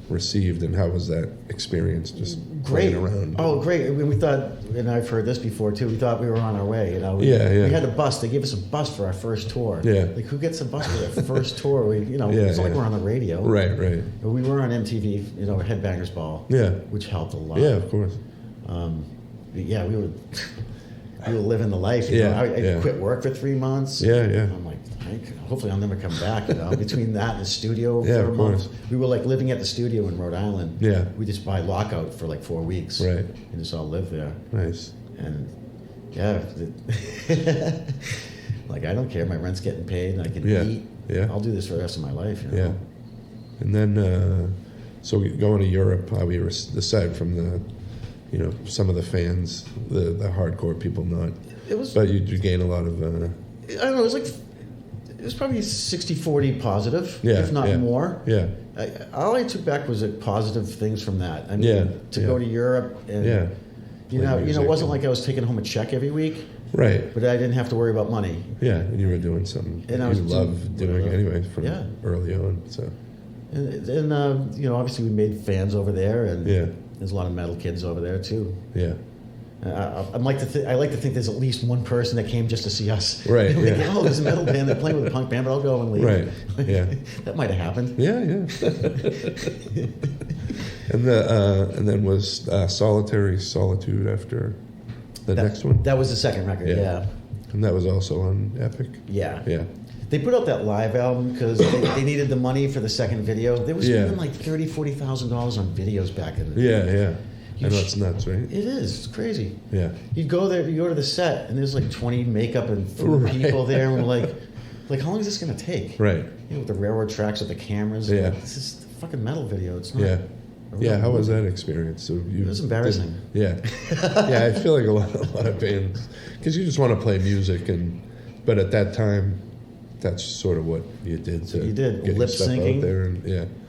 received, and how was that experience just great playing around? Oh, great. We thought, and I've heard this before too, we thought we were on our way. We had a bus. They gave us a bus for our first tour. Yeah. Like, who gets a bus for their first tour? It's not like we're on the radio. Right. But we were on MTV, Headbangers Ball. Yeah. Which helped a lot. Yeah, of course. We were living the life. I quit work for 3 months. Yeah. I'm like, hopefully I'll never come back. Between that and the studio for a month, we were like living at the studio in Rhode Island. Yeah, we just buy lockout for like 4 weeks. Right, and just all live there. Nice. And like, I don't care. My rent's getting paid, and I can eat. Yeah, I'll do this for the rest of my life. Yeah, and then so going to Europe, how we were aside from the. Some of the fans, the hardcore people, not. But you gain a lot of. I don't know. It was probably 60-40 positive, if not more. Yeah. All I took back was positive things from that. I mean, to go to Europe and it wasn't like I was taking home a check every week. Right. But I didn't have to worry about money. Yeah, and you were doing something you loved doing anyway from early on. So. And obviously we made fans over there, and there's a lot of metal kids over there too. Yeah. I like to think there's at least one person that came just to see us. Right. Like, there's a metal band. They're playing with a punk band, but I'll go and leave. Right. Yeah. That might have happened. Yeah. And then was Solitary Solitude after the next one. That was the second record. Yeah. And that was also on Epic. Yeah. Yeah. They put out that live album because they needed the money for the second video. They were spending like $30,000-$40,000 on videos back in the day. Yeah. I know it's nuts, right? It is. It's crazy. Yeah. You go there, you go to the set, and there's like 20 makeup and food people there, and we're like, how long is this going to take? Right. With the railroad tracks, with the cameras. Yeah. This is a fucking metal video. It's not. Yeah. How was that experience? So it was embarrassing. Yeah. I feel like a lot of bands, because you just want to play music, but at that time, that's sort of what you did. You did get lip syncing out there, and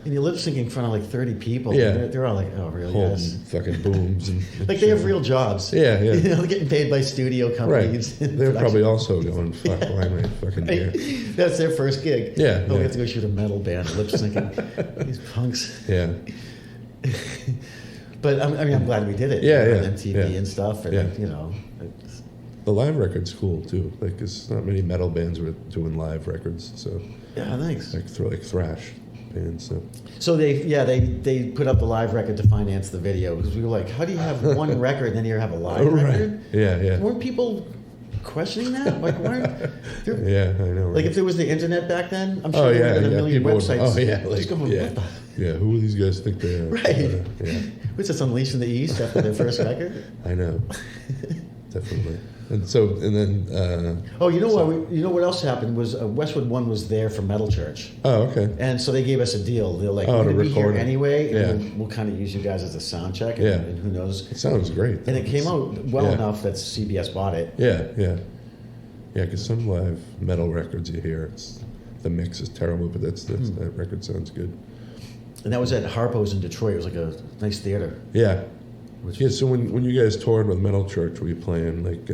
you lip syncing in front of like 30 people. Yeah, they're all like, "Oh, really?" Yes. Fucking booms and like they have real jobs. Yeah. They're getting paid by studio companies. Right. They're probably also going, "Fuck, why am I fucking here?" That's their first gig. Yeah. We have to go shoot a metal band lip syncing. These punks. Yeah. But I'm glad we did it. Yeah. On MTV and stuff, and the live record's cool too. Like, there's not many metal bands were doing live records, so thanks. Like thrash bands. So they put up the live record to finance the video, because we were like, how do you have one record and then you have a live record? Yeah. Weren't people questioning that? Like, why? Yeah, I know. Right? Like, if there was the internet back then, I'm sure there would have been a million websites. Just going, what the? Yeah, who do these guys think they are? Right. What's this, Unleashing the East after their first record? I know. definitely. And then. You know what else happened was Westwood One was there for Metal Church. Oh, okay. And so they gave us a deal. They're like, we're going to be here anyway, and we'll kind of use you guys as a sound check, and who knows. It sounds great. And it came out well enough that CBS bought it. Yeah. Yeah, because some live metal records you hear, the mix is terrible, but that record sounds good. And that was at Harpo's in Detroit. It was like a nice theater. Yeah. So when you guys toured with Metal Church, were you playing like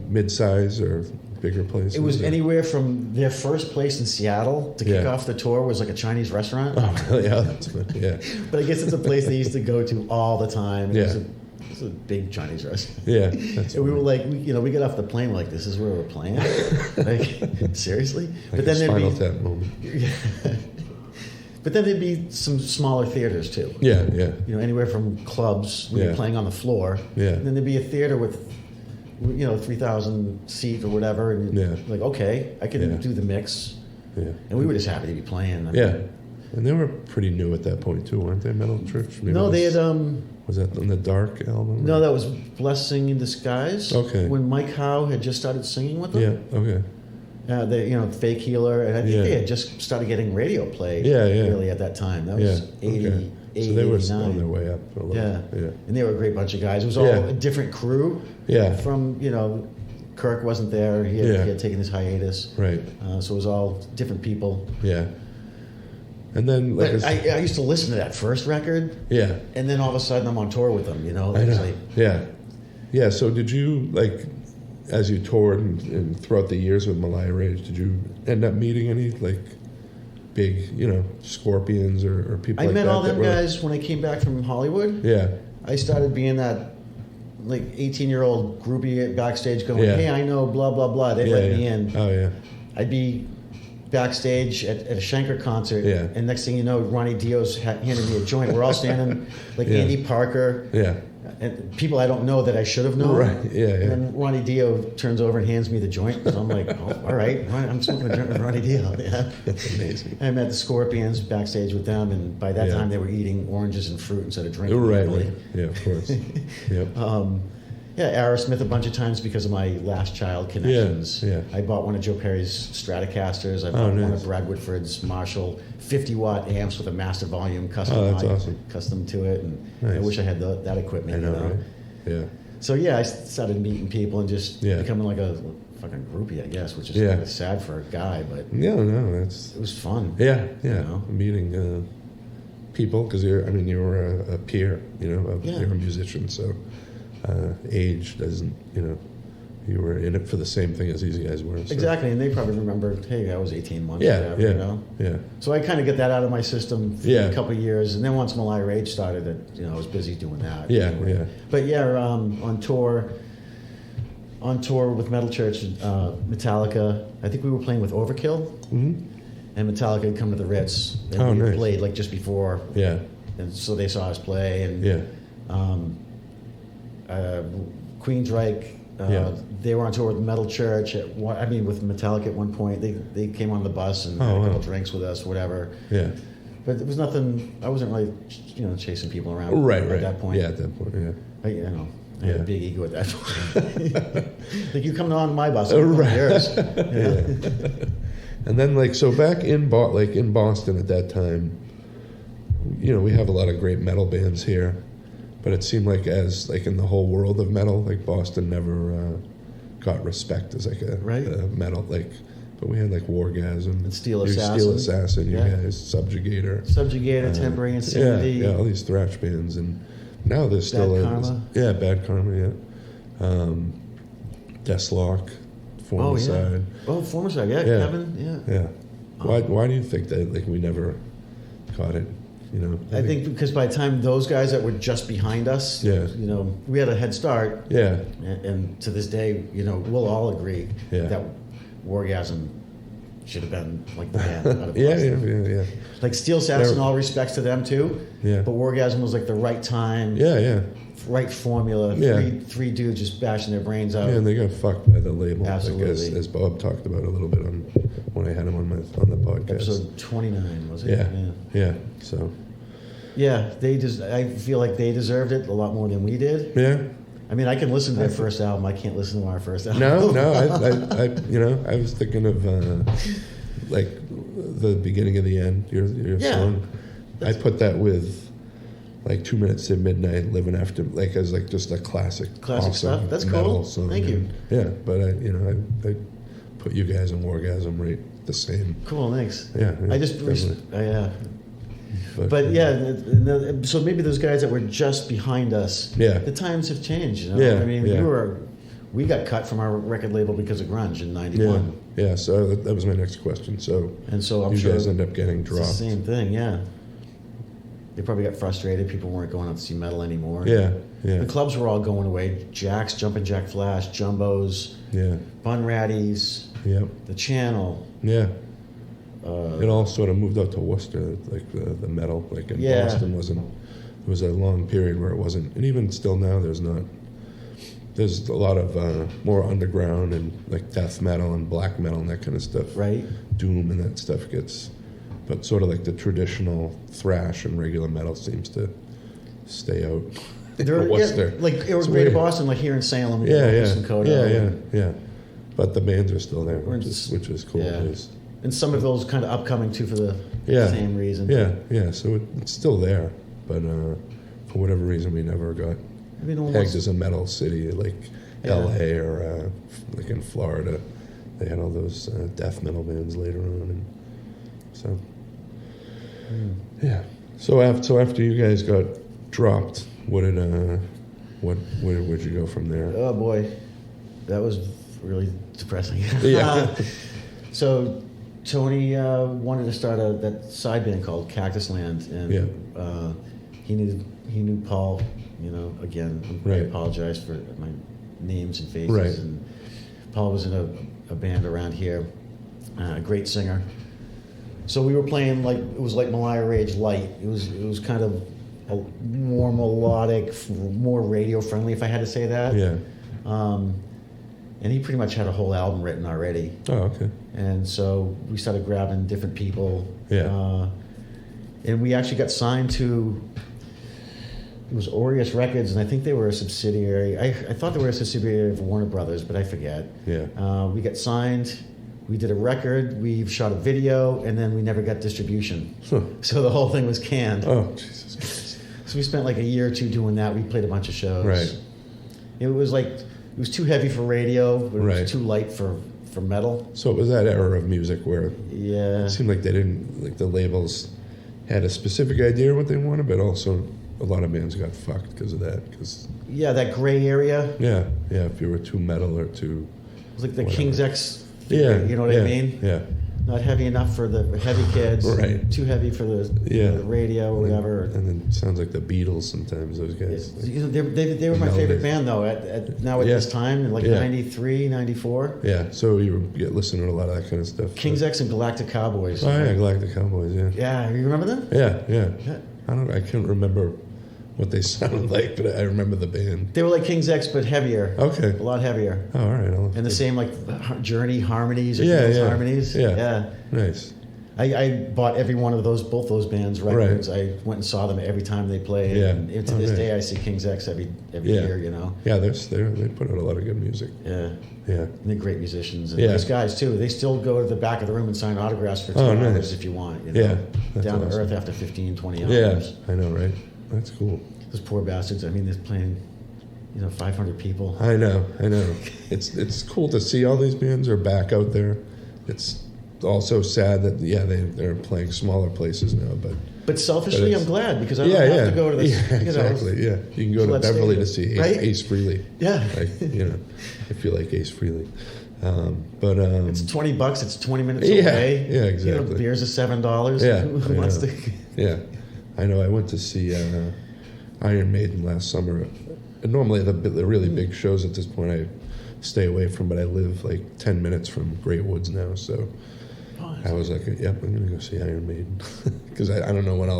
mid-size or bigger places? It was anywhere from their first place in Seattle to kick off the tour was like a Chinese restaurant. Oh, yeah, that's good. Yeah. But I guess it's a place they used to go to all the time. It was a big Chinese restaurant. Yeah. And we were like, we got off the plane like, this is where we're playing? Like, seriously? Like but then Spinal Tap moment. Yeah. But then there'd be some smaller theaters too. Yeah. Anywhere from clubs where you're playing on the floor. Yeah. And then there'd be a theater with 3,000 seat or whatever, and like, okay, I can do the mix. Yeah. And we were just happy to be playing. And they were pretty new at that point too, weren't they? Metal Church. They had. Was that on the Dark album? No, that was Blessing in Disguise. Okay. When Mike Howe had just started singing with them. Yeah. Okay. Fake Healer, and I think they had just started getting radio play. Really at that time. That was 80. So they were on their way up a little. Yeah. And they were a great bunch of guys. It was all a different crew. Yeah. From, Kirk wasn't there. He had taken his hiatus. Right. So it was all different people. Yeah. And then, I used to listen to that first record. Yeah. And then all of a sudden I'm on tour with them, I know. Yeah. So did you, as you toured and throughout the years with Meliah Rage, did you end up meeting any, big, Scorpions or people like that? I met all them guys when I came back from Hollywood. Yeah. I started being that 18-year-old groupie backstage going, hey, I know blah, blah, blah. They let me in. Oh, yeah. I'd be backstage at a Schenker concert, and next thing you know, Ronnie Dio's handed me a joint. We're all standing Andy Parker. Yeah. And people I don't know that I should have known. Right, yeah. And then Ronnie Dio turns over and hands me the joint. So I'm like, all right, I'm smoking a joint with Ronnie Dio. Yeah. That's amazing. I met the Scorpions backstage with them, and by that time they were eating oranges and fruit instead of drinking. Right. Yeah, of course. Yep. Aerosmith a bunch of times because of my Last Child connections. Yeah. I bought one of Joe Perry's Stratocasters. I bought one of Brad Whitford's Marshall 50-watt amps with a master volume custom to it. And I wish I had that equipment. I know, right? Yeah. So I started meeting people and just becoming like a fucking groupie, I guess, which is kind of sad for a guy, but it was fun. Yeah. Meeting people because you were a peer, you're a musician, so. Age doesn't, you were in it for the same thing as these guys were. So. Exactly, and they probably remembered, hey, I was 18 months, whatever. So I kind of get that out of my system for a couple of years, and then once Meliah Rage started, I was busy doing that. But on tour with Metal Church, Metallica, I think we were playing with Overkill, and Metallica had come to the Ritz, and we played just before, and so they saw us play, and Queensryche, they were on tour with Metal Church. With Metallica at one point. They came on the bus and had a couple drinks with us, whatever. Yeah. But it was nothing. I wasn't really, chasing people around. At that point. Yeah, at that point. Yeah. I had a big ego at that point. You come on my bus, I'm yours. And then so back in Boston at that time, we have a lot of great metal bands here. But it seemed as in the whole world of metal, Boston never got respect as a metal but we had Wargasm and Steel Assassin, you guys, Subjugator, Temporary Insanity, yeah, all these thrash bands, and now there's still Bad Karma, Deathlock, Formicide. Formicide, Kevin, yeah. Why do you think that we never caught it? I think because by the time those guys that were just behind us, we had a head start. Yeah. And to this day, we'll all agree that Wargasm should have been the band out of Boston. Yeah. Steel Assassin, all respects to them too. Yeah. But Wargasm was the right time. Yeah. Right formula. Three dudes just bashing their brains out. Yeah, and they got fucked by the label. Absolutely. As Bob talked about a little bit when I had him on the podcast. Episode 29, was it? Yeah. So. Yeah, I feel like they deserved it a lot more than we did. Yeah. I mean, I can listen to their first album. I can't listen to our first album. No. I was thinking of like the beginning of the end. Your song. I put that with like 2 Minutes to Midnight, Living After, like as like just a classic awesome stuff. That's cool. Song. Thank you. Yeah, but I put You Guys and Wargasm right the same. Cool, thanks. Yeah. But so maybe those guys that were just behind us. Yeah. The times have changed. You know? Yeah. I mean, we got cut from our record label because of grunge in '91. Yeah. So that was my next question. So I'm you sure guys end up getting dropped. It's the same thing. Yeah. They probably got frustrated. People weren't going out to see metal anymore. Yeah. The clubs were all going away. Jacks, Jumpin' Jack Flash, Jumbos. Yeah. Bun Ratties. Yep. The Channel. Yeah. It all sort of moved out to Worcester, like the metal. Like in Boston wasn't. There was a long period where it wasn't, and even still now, there's not. There's a lot of more underground and like death metal and black metal and that kind of stuff. Right. Doom and that stuff gets, but sort of like the traditional thrash and regular metal seems to stay out. Worcester. Like it was Greater Boston, like here in Salem. Yeah. But the bands are still there, which is cool. Yeah. And some of those kind of upcoming too for the same reason. Yeah. So it's still there, but for whatever reason we never got pegged as a metal city like L.A. or like in Florida. They had all those death metal bands later on, and so yeah. So after you guys got dropped, where'd you go from there? Oh boy, that was really depressing. Yeah. So Tony wanted to start that side band called Cactus Land, and he knew Paul. You know, again, I apologize for my names and faces. Right. And Paul was in a band around here, a great singer. So we were playing it was like Meliah Rage light. It was kind of a more melodic, more radio friendly, if I had to say that. Yeah. And he pretty much had a whole album written already. Oh, okay. And so we started grabbing different people. Yeah. And we actually got signed to, it was Aureus Records, and I think they were a subsidiary. I thought they were a subsidiary of Warner Brothers, but I forget. Yeah. We got signed. We did a record. We shot a video, and then we never got distribution. Huh. So the whole thing was canned. Oh, Jesus Christ. So we spent like a year or two doing that. We played a bunch of shows. Right. It was too heavy for radio, but it was too light for metal. So it was that era of music where it seemed like they didn't, like the labels had a specific idea of what they wanted, but also a lot of bands got fucked because of that. That gray area. Yeah, if you were too metal or too... It was like the King's X... Yeah. You know what I mean? Yeah. Not heavy enough for the heavy kids. Right. Too heavy for the radio or whatever. And then it sounds like the Beatles sometimes, those guys. They were my favorite band, though, at this time, in 93, 94. Yeah, so you listen to a lot of that kind of stuff. King's X and Galactic Cowboys. Oh, yeah, Galactic Cowboys, yeah. Yeah, you remember them? Yeah. I can't remember what they sound like, but I remember the band. They were like King's X, but heavier. Okay. A lot heavier. Oh, all right. And the same Journey harmonies or harmonies. Yeah. Nice. I bought every one of both those bands' records. I went and saw them every time they played. Yeah. And to this day, I see King's X every year. You know. Yeah, they put out a lot of good music. Yeah. Yeah. And they're great musicians. And those guys too. They still go to the back of the room and sign autographs for 2 hours if you want. You know? Yeah. That's down awesome. to earth after 15, 20 hours. Yeah, I know, right? That's cool. Those poor bastards. I mean, they're playing, 500 people. I know. It's cool to see all these bands are back out there. It's also sad that they're playing smaller places now, but selfully I'm glad because I don't have to go to this. Exactly. You can go to Beverly to see Ace Frehley. Yeah. If you like Ace Frehley. But it's $20. It's 20 minutes away. Yeah, exactly. Beers are $7. Yeah. Who wants to? Yeah. I know. I went to see Iron Maiden last summer. And normally the really big shows at this point I stay away from, but I live like 10 minutes from Great Woods now, so I was like, yep, I'm going to go see Iron Maiden. Because I don't know when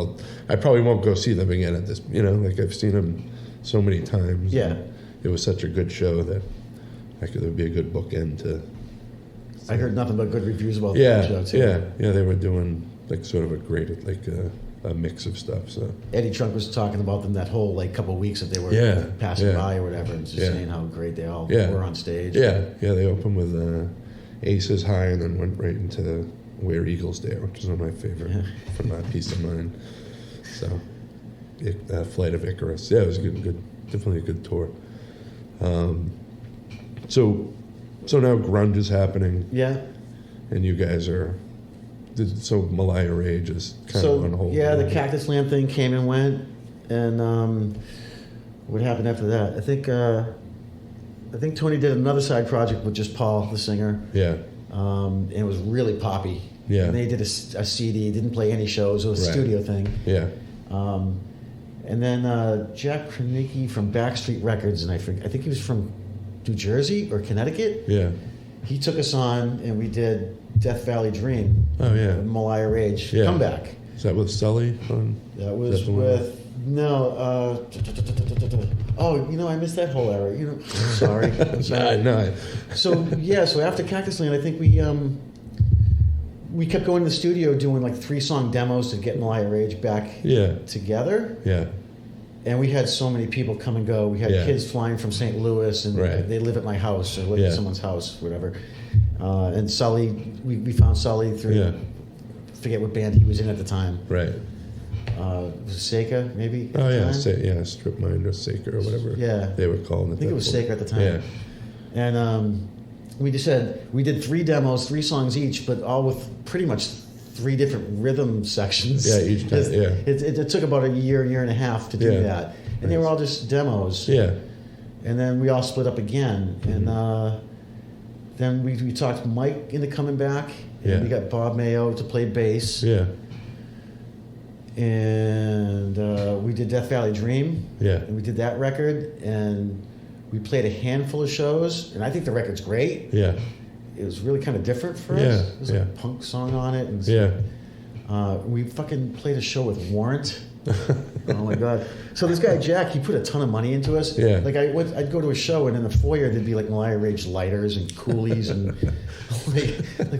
I probably won't go see them again at this, I've seen them so many times. Yeah. It was such a good show that it would be a good bookend to... I heard nothing but good reviews about that show, too. Yeah, they were doing like sort of a great, a mix of stuff. So Eddie Trunk was talking about them that whole like couple of weeks that they were passing by or whatever, and just saying how great they all were on stage. Yeah, they opened with Aces High and then went right into Where Eagles Dare, which is one of my favorite from Peace of Mind. So Flight of Icarus, it was good, definitely a good tour. So now grunge is happening. Yeah. And you guys are. So Meliah Rage is kind of on hold. Yeah, the Cactus Land thing came and went, and what happened after that? I think Tony did another side project with just Paul, the singer. Yeah. And it was really poppy. Yeah. And they did a CD, didn't play any shows. It was a studio thing. Yeah. And then Jack Kranicki from Backstreet Records, and I think he was from New Jersey or Connecticut. Yeah. He took us on, and we did Death Valley Dream. Oh, yeah. Meliah Rage. Yeah. Comeback. Is that with Sully? That was with... No. I missed that whole era. I'm sorry. No. So after Cactus Land, I think we kept going to the studio doing like 3-song demos to get Meliah Rage back together. Yeah. And we had so many people come and go. We had kids flying from St. Louis, and they live at my house or live at someone's house, whatever. And Sully, we found Sully through, forget what band he was in at the time. Right. Was it Seika, maybe? Oh, yeah. Strip Mind or Seika or whatever they were called. I think it was Seika at the time. Yeah. And we just said, we did 3 demos, 3 songs each, but all with pretty much 3 different rhythm sections. Yeah, each time, It took about a year and a half to do that. And they were all just demos. Yeah. And then we all split up again. And then we talked Mike into coming back. And we got Bob Mayo to play bass. Yeah. And we did Death Valley Dream. Yeah. And we did that record. And we played a handful of shows. And I think the record's great. Yeah. It was really kind of different for us. Yeah. There's a punk song on it. And we fucking played a show with Warrant. Oh my God. So this guy Jack, he put a ton of money into us. Yeah. Like I'd go to a show, and in the foyer there'd be like Meliah Rage lighters and coolies and like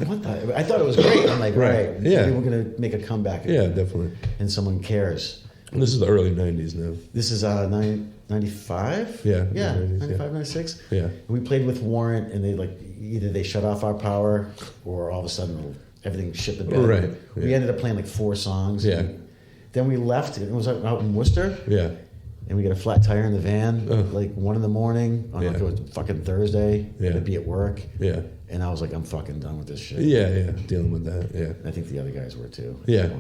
what the? I thought it was great. I'm like, right, maybe we're gonna make a comeback. Yeah, definitely. And someone cares. And this is the early '90s now. This is 95. Yeah. 95, 96. Yeah. And we played with Warrant, and either they shut off our power, or all of a sudden everything shit the bed. Right. We ended up playing like 4 songs. Yeah. Then we left. It was out in Worcester. Yeah. And we got a flat tire in the van, like 1 a.m. on like it was fucking Thursday. Yeah. To be at work. Yeah. And I was like, I'm fucking done with this shit. Yeah. Dealing with that. Yeah. And I think the other guys were too. Yeah.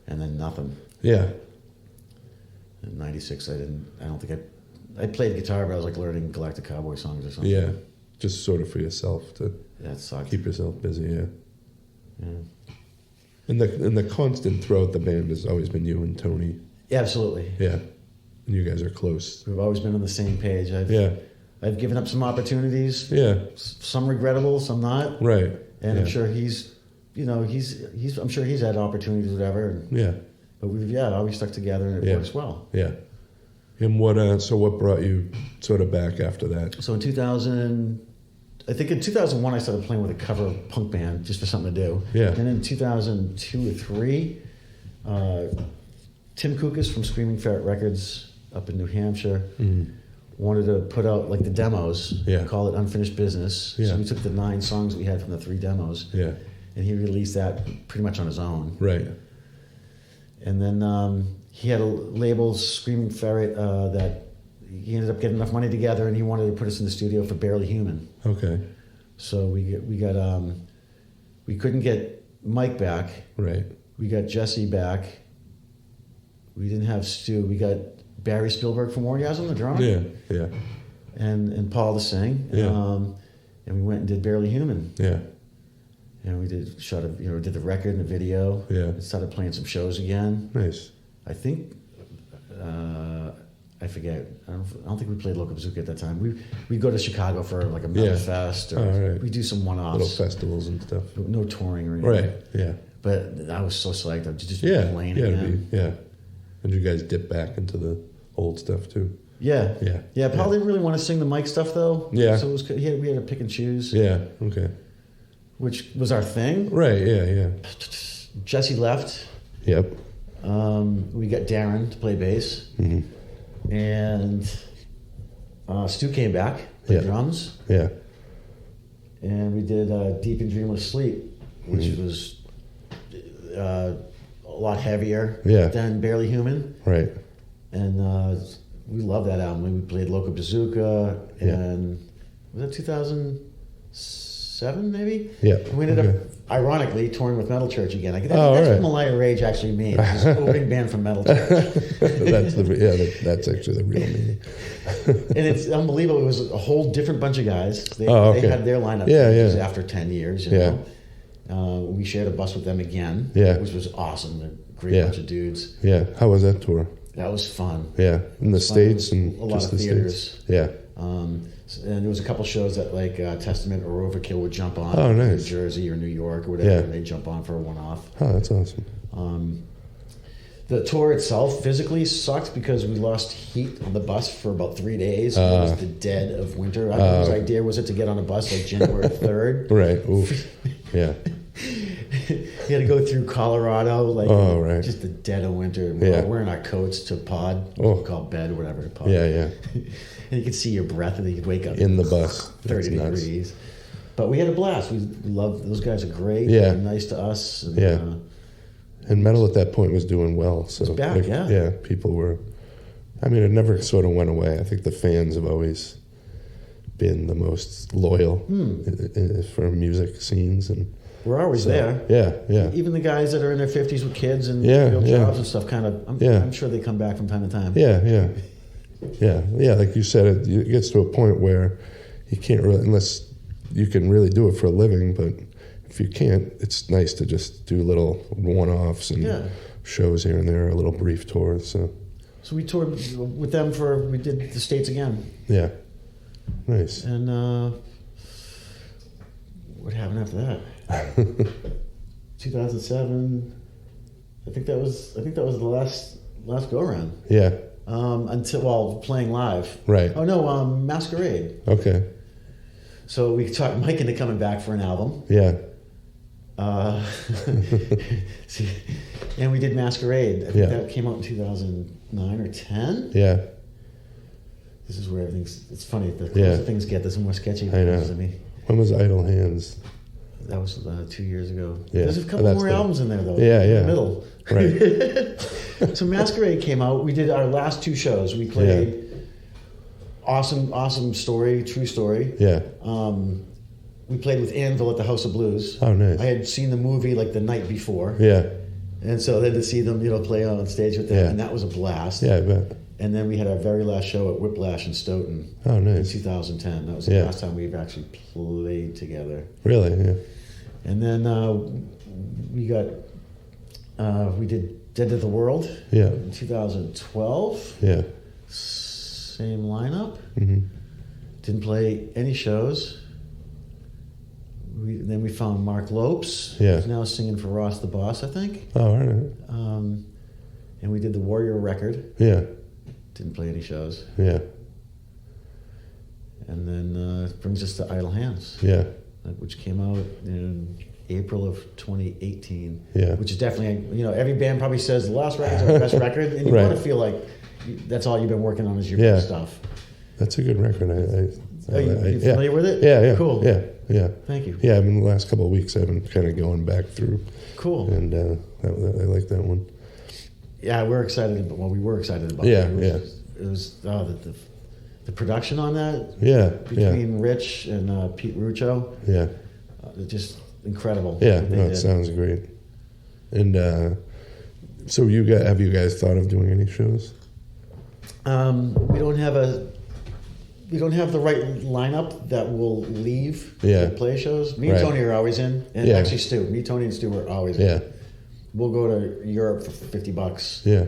And then nothing. Yeah. In '96, I played guitar, but I was like learning Galactic Cowboy songs or something. Yeah. Just sort of for yourself to keep yourself busy. Yeah. Yeah. And the constant throughout the band has always been you and Tony. Yeah, absolutely. Yeah. And you guys are close. We've always been on the same page. I've given up some opportunities. Yeah. Some regrettable, some not. Right. And I'm sure he's I'm sure he's had opportunities, whatever. But we've always stuck together, and it works well. Yeah. And what brought you sort of back after that? So in 2001, I started playing with a cover punk band just for something to do. Yeah. And in 2002 or 3, Tim Kukas from Screaming Ferret Records up in New Hampshire wanted to put out like the demos, call it Unfinished Business. Yeah. So we took the 9 songs we had from the 3 demos, and he released that pretty much on his own. Right. And then he had a label, Screaming Ferret, that he ended up getting enough money together, and he wanted to put us in the studio for Barely Human. Okay. So we couldn't get Mike back. Right. We got Jesse back. We didn't have Stu. We got Barry Spielberg from Orgasm, the drummer. Yeah. And Paul to sing. Yeah. And we went and did Barely Human. Yeah. And we did the record and the video. Yeah. And started playing some shows again. Nice. I think. I forget. I don't think we played Local Bazooka at that time. We go to Chicago for like a Metal Fest, or we do some one-offs, little festivals and stuff. No touring or anything. Right. Yeah. But I was so psyched. I just playing again. And you guys dip back into the old stuff too. Yeah. Paul didn't really want to sing the Mike stuff though. Yeah. So we had to pick and choose. Yeah. Okay. Which was our thing. Right. Yeah. Jesse left. Yep. We got Darren to play bass. Mm-hmm. And Stu came back, played drums. Yeah. And we did Deep in Dreamless Sleep, which was a lot heavier than Barely Human. Right. And we love that album. We played Loco Bazooka, and was that 2007 maybe? Yeah. And we ended up, ironically, touring with Metal Church again. That's right. what Meliah Rage actually means. It's an opening band from Metal Church. That's actually the real meaning. And it's unbelievable. It was a whole different bunch of guys. They had their lineup after 10 years. You know? We shared a bus with them again, which was awesome. A great bunch of dudes. Yeah. How was that tour? That was fun. Yeah, in the States and a lot of theaters. States. Yeah. And there was a couple shows that like Testament or Overkill would jump on. Oh, nice. New Jersey or New York or whatever. Yeah. And they'd jump on for a one-off. Oh, that's awesome. The tour itself physically sucked because we lost heat on the bus for about 3 days. It was the dead of winter. I don't know whose idea was it to get on a bus like January 3rd. Right. Oof. Yeah. You had to go through Colorado, just the dead of winter. We're wearing our coats to pod, called bed, whatever. Pod. Yeah. And you could see your breath, and then you'd wake up in the bus, 30 degrees. But we had a blast. We loved those guys. Are great. Yeah, they're nice to us. And, and metal at that point was doing well. So it's back. People were. I mean, it never sort of went away. I think the fans have always been the most loyal for music scenes and. We're always there. Yeah. Even the guys that are in their 50s with kids and real jobs and stuff, I'm sure they come back from time to time. Yeah. Like you said, it gets to a point where you can't really, unless you can really do it for a living, but if you can't, it's nice to just do little one-offs and shows here and there, a little brief tours. So we toured with them we did the States again. Yeah. Nice. And what happened after that? 2007. I think that was the last go around. Yeah. Until playing live. Right. Oh no, Masquerade. Okay. So we talked Mike into coming back for an album. Yeah. And we did Masquerade. I think that came out in 2009 or 10. Yeah. This is where it's funny. The closer things get, the more sketchy it becomes to me. When was Idle Hands? That was 2 years ago. Yeah. There's a couple more albums in there, though. Yeah. In the middle. Right. So Masquerade came out. We did our last 2 shows. We played awesome story, true story. Yeah. We played with Anvil at the House of Blues. Oh, nice. I had seen the movie like the night before. Yeah. And so then to see them, play on stage with them, and that was a blast. Yeah, I bet. And then we had our very last show at Whiplash in Stoughton. Oh, nice. In 2010. That was the last time we've actually played together. Really? Yeah. And then we did Dead to the World in 2012. Yeah. Same lineup. Mm-hmm. Didn't play any shows. Then we found Mark Lopes, who's now singing for Ross the Boss, I think. Oh, all right. And we did the Warrior record. Yeah. Didn't play any shows. Yeah. And then it brings us to Idle Hands. Yeah. Which came out in April of 2018. Yeah. Which is definitely, every band probably says the last record's our best record, and you want to feel like that's all you've been working on is your best stuff. That's a good record. Are you familiar with it? Yeah. Cool. Yeah. Thank you. Yeah, I mean, the last couple of weeks I've been kind of going back through. Cool. And I like that one. Yeah, we were excited about it. It was the production on that. Yeah. Between Rich and Pete Ruccio. Yeah. Just incredible. Yeah, it sounds great. And so have you guys thought of doing any shows? We don't have the right lineup that will leave to play shows. Me and Tony are always in, and actually Stu. Me, Tony, and Stu are always in. Yeah. We'll go to Europe for $50. Yeah.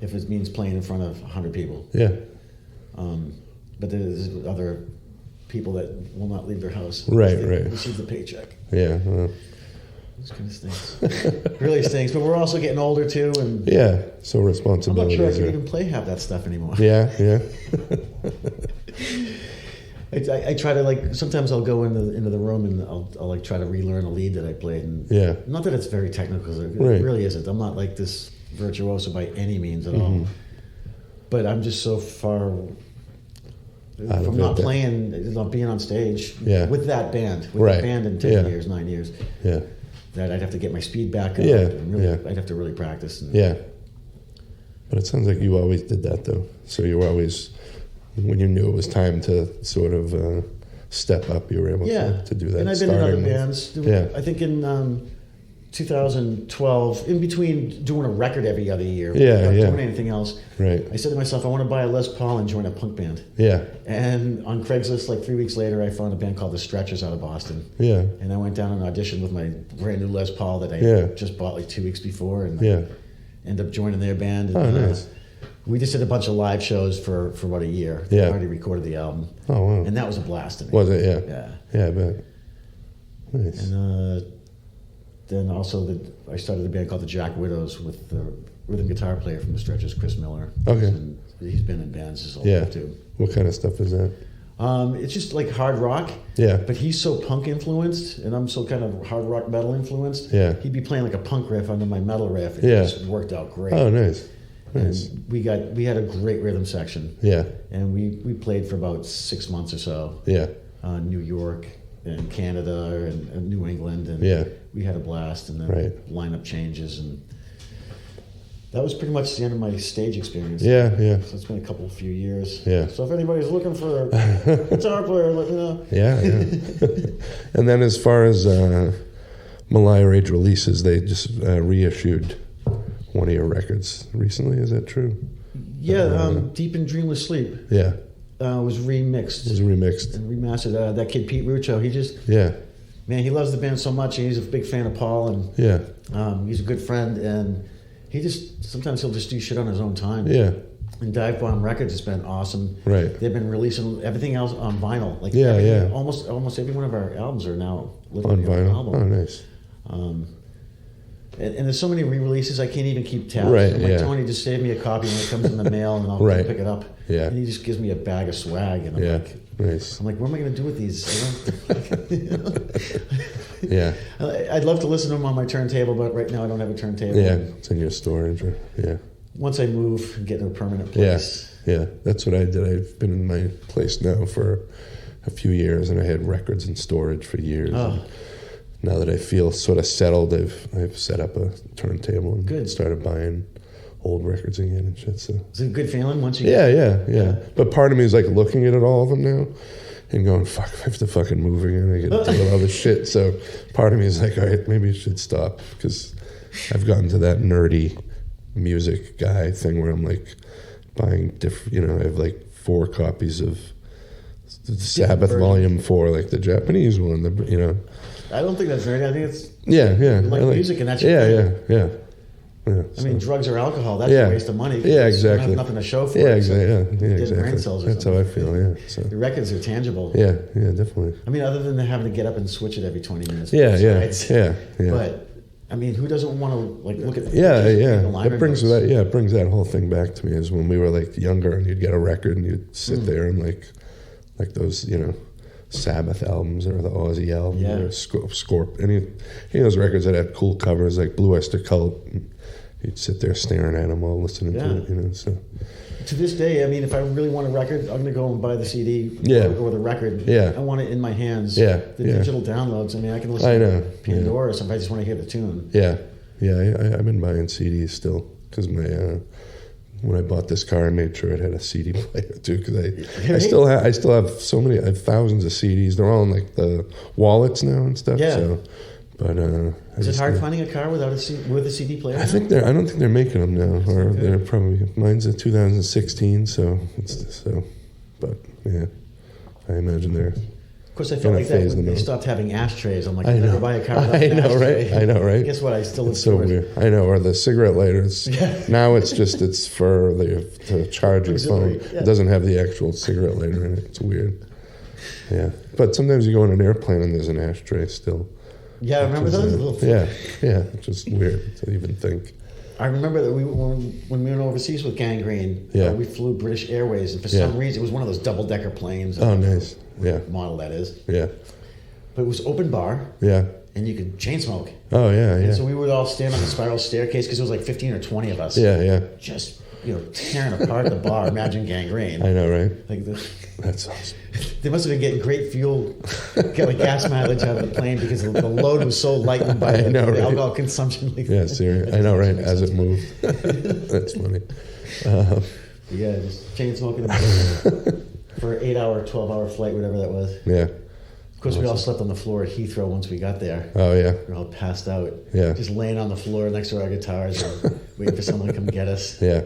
If it means playing in front of 100 people. Yeah. But there's other people that will not leave their house. Right. Receive the paycheck. Yeah. This kind of stinks. Really stinks. But we're also getting older too, and so responsibility. I'm not sure I can even play half that stuff anymore. Yeah. I I try to like. Sometimes I'll go into the room and I'll like try to relearn a lead that I played. And not that it's very technical, 'cause it really isn't. I'm not like this virtuoso by any means at all. But I'm just so far from not playing, not being on stage with that band, that band in 10 years, 9 years. Yeah. That I'd have to get my speed back up. And really, I'd have to really practice. But it sounds like you always did that, though. So you were always, when you knew it was time to sort of step up, you were able to do that. And I've been in other bands. I think in 2012, in between doing a record every other year, not doing anything else, I said to myself, I want to buy a Les Paul and join a punk band. And on Craigslist, like 3 weeks later, I found a band called The Stretchers out of Boston. And I went down and auditioned with my brand new Les Paul that I just bought like 2 weeks before, and I ended up joining their band. And, nice. We just did a bunch of live shows for about a year. I already recorded the album. Oh, wow. And that was a blast to me. Was it? Yeah, I bet. Nice. And then also I started a band called the Jack Widows with the rhythm guitar player from the Stretchers, Chris Miller. Okay. He's been in bands his whole life too. What kind of stuff is that? It's just like hard rock. But he's so punk influenced, and I'm so kind of hard rock metal influenced. He'd be playing like a punk riff under my metal riff. And it just worked out great. Oh, nice. Nice. And we had a great rhythm section. And we played for about 6 months or so. New York and Canada and New England, and we had a blast. And then lineup changes, and that was pretty much the end of my stage experience. So it's been a few years. So if anybody's looking for a guitar player, let me know. And then as far as Meliah Rage releases, they just reissued one of your records recently. Is that true? Deep in Dreamless Sleep. Was remixed. And remastered. That kid Pete Ruccio, he just man, he loves the band so much. And he's a big fan of Paul, and he's a good friend, and he just sometimes he'll just do shit on his own time. And Dive Bomb Records has been awesome. They've been releasing everything else on vinyl. Like almost every one of our albums are now on vinyl. Album. Oh, nice. And there's so many re-releases, I can't even keep tabs. I'm like, Tony, just save me a copy when it comes in the mail, and I'll pick it up. And he just gives me a bag of swag, and I'm like, nice. I'm like, what am I going to do with these? I'd love to listen to them on my turntable, but right now I don't have a turntable. It's in your storage. Once I move and get to a permanent place. That's what I did. I've been in my place now for a few years, and I had records in storage for years. Now that I feel sort of settled, I've set up a turntable and started buying old records again and shit. So it's a good feeling once you But part of me is like looking at all of them now and going, fuck, I have to fucking move again. I get to deal with all this shit. So part of me is like, all right, maybe you should stop, because I've gotten to that nerdy music guy thing where I'm like buying different, I have like 4 copies of the Sabbath Volume 4, like the Japanese one, I don't think that's nerdy. I think it's like music, and that's I mean, drugs or alcohol, that's a waste of money. Exactly. You have nothing to show for it. Exactly. Brain cells or that's something. How I feel, So. The records are tangible. Definitely. I mean, other than having to get up and switch it every 20 minutes. But, I mean, who doesn't want to, like, look at the It brings that whole thing back to me, is when we were, like, younger, and you'd get a record, and you'd sit there and, like those, Sabbath albums or the Ozzy album or Scorp, any of those records that had cool covers, like Blue Oyster Cult. You'd sit there staring at them while listening to it, So to this day, I mean, if I really want a record, I'm going to go and buy the CD or the record. I want it in my hands. The digital downloads. I mean, I can listen to Pandora if I just want to hear the tune. I've been buying CDs still, because when I bought this car, I made sure it had a CD player too, because I still have so many. I have thousands of CDs. They're all in like the wallets now and stuff. So, but is it hard finding a car with a CD player? I don't think they're making them now, or they're probably, mine's a 2016. But I imagine they're. Of course, I felt like that when they stopped having ashtrays. I'm like, I'll never buy a car without an ashtray. I know, right? Guess what? I still it's so weird. I know, or the cigarette lighters. Now it's for to charge your phone. It doesn't have the actual cigarette lighter in it. It's weird. But sometimes you go on an airplane and there's an ashtray still. Remember those? It's just weird to even think. I remember that when we went overseas with Gangrene, we flew British Airways, and for some reason, it was one of those double-decker planes. Oh, nice. Yeah. Model that is. Yeah. But it was open bar. Yeah. And you could chain smoke. Oh, yeah, And so we would all stand on the spiral staircase because it was like 15 or 20 of us. Yeah, yeah. Just, tearing apart the bar. Imagine Gangrene. I know, right? That's awesome. They must have been getting great gas mileage out of the plane because the load was so lightened by the alcohol consumption. Yeah, seriously. I know, right? As it moved. That's funny. Just chain smoking for an 8-hour, 12-hour flight, whatever that was. Yeah. Of course, we all slept on the floor at Heathrow once we got there. Oh, yeah. We were all passed out. Yeah. Just laying on the floor next to our guitars and waiting for someone to come get us. Yeah.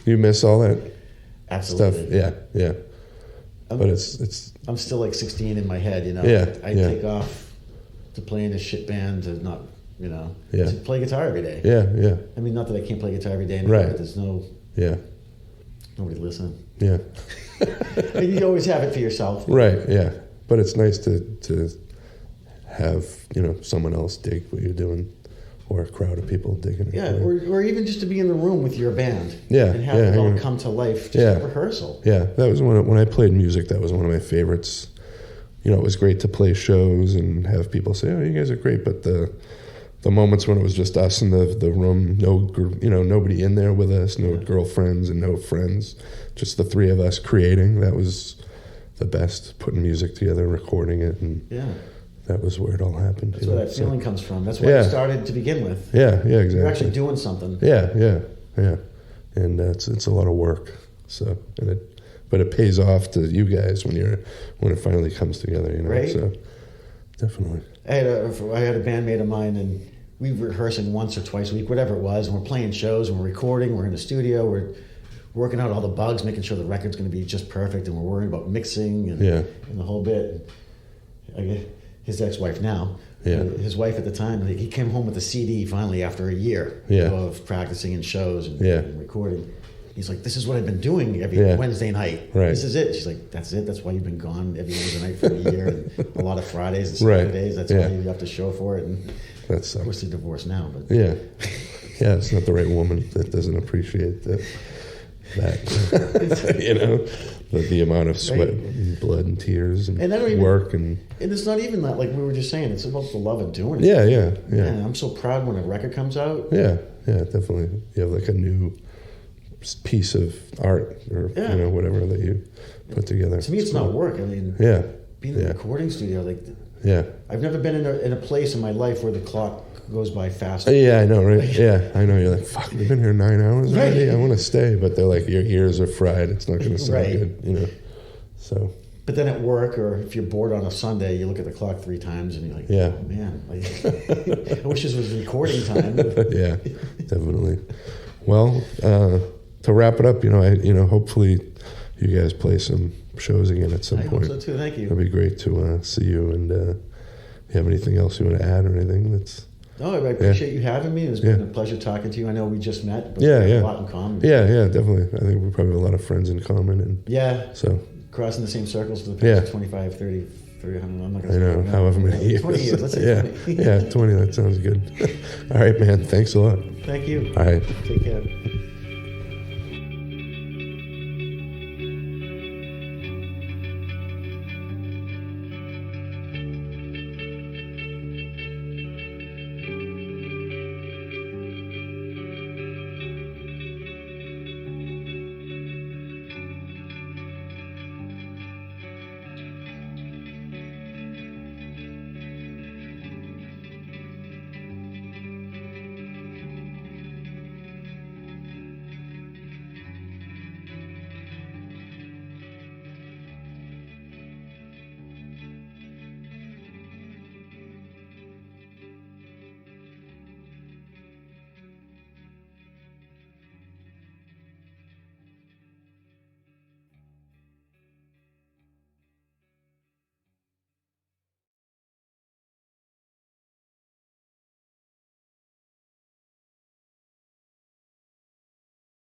You miss all that Absolutely. stuff? Yeah, yeah. But it's. I'm still like 16 in my head, Yeah. I take off to play in a shit band to not, to play guitar every day. Yeah, yeah. I mean, not that I can't play guitar every day anymore, right. But there's nobody listening. Yeah. And you always have it for yourself. Right, yeah. But it's nice to have, someone else dig what you're doing, or a crowd of people digging it. Yeah, or even just to be in the room with your band. Yeah, and have it all come to life. Just a rehearsal. Yeah, that was when I played music. That was one of my favorites. It was great to play shows and have people say, "Oh, you guys are great," but the moments when it was just us in the room, nobody in there with us, no girlfriends and no friends, just the three of us creating. That was the best. Putting music together, recording it, and that was where it all happened. That's where that feeling comes from. That's why you started to begin with. Yeah, yeah, exactly. You're actually doing something. Yeah, yeah, yeah, and it's a lot of work. So, but it pays off to you guys when it finally comes together. Right. So, definitely. I had a bandmate of mine, and we were rehearsing once or twice a week, whatever it was, and we're playing shows, and we're recording, we're in the studio, we're working out all the bugs, making sure the record's going to be just perfect, and we're worrying about mixing and the whole bit. His ex-wife now, his wife at the time, he came home with a CD finally after a year of practicing and shows and recording. He's like, this is what I've been doing every Wednesday night. Right. This is it. She's like, that's it. That's why you've been gone every Wednesday night for a year, and a lot of Fridays and Saturdays. That's why you have to show for it. And that sucks. Of course, they're divorced now. But yeah, it's not the right woman that doesn't appreciate that. The amount of sweat and blood and tears and work and it's not even that, like we were just saying, it's about the love of doing it. Yeah. Man, I'm so proud when a record comes out. Yeah, definitely. You have like a new piece of art or whatever that you put together. To me, it's not work. I mean, being in a recording studio, I've never been in a place in my life where the clock goes by fast. Yeah, I know, right? Yeah, I know. You're like, fuck, we've been here 9 hours already. I want to stay, but they're like, your ears are fried. It's not going to sound good, So. But then at work, or if you're bored on a Sunday, you look at the clock 3 times and you're like, oh, man, I wish this was recording time. Yeah, definitely. Well, to wrap it up, hopefully you guys play some shows again at some point. I hope so too. Thank you. It'd be great to see you. And you have anything else you want to add or anything that's? No, I appreciate you having me. It's been a pleasure talking to you. I know we just met, but we have a lot in common. Yeah, definitely. I think we probably have a lot of friends in common. And so crossing the same circles for the past 25, 30, I'm not going to I know, however many years. 20 years, let's say 20. 20, that sounds good. All right, man, thanks a lot. Thank you. All right. Take care.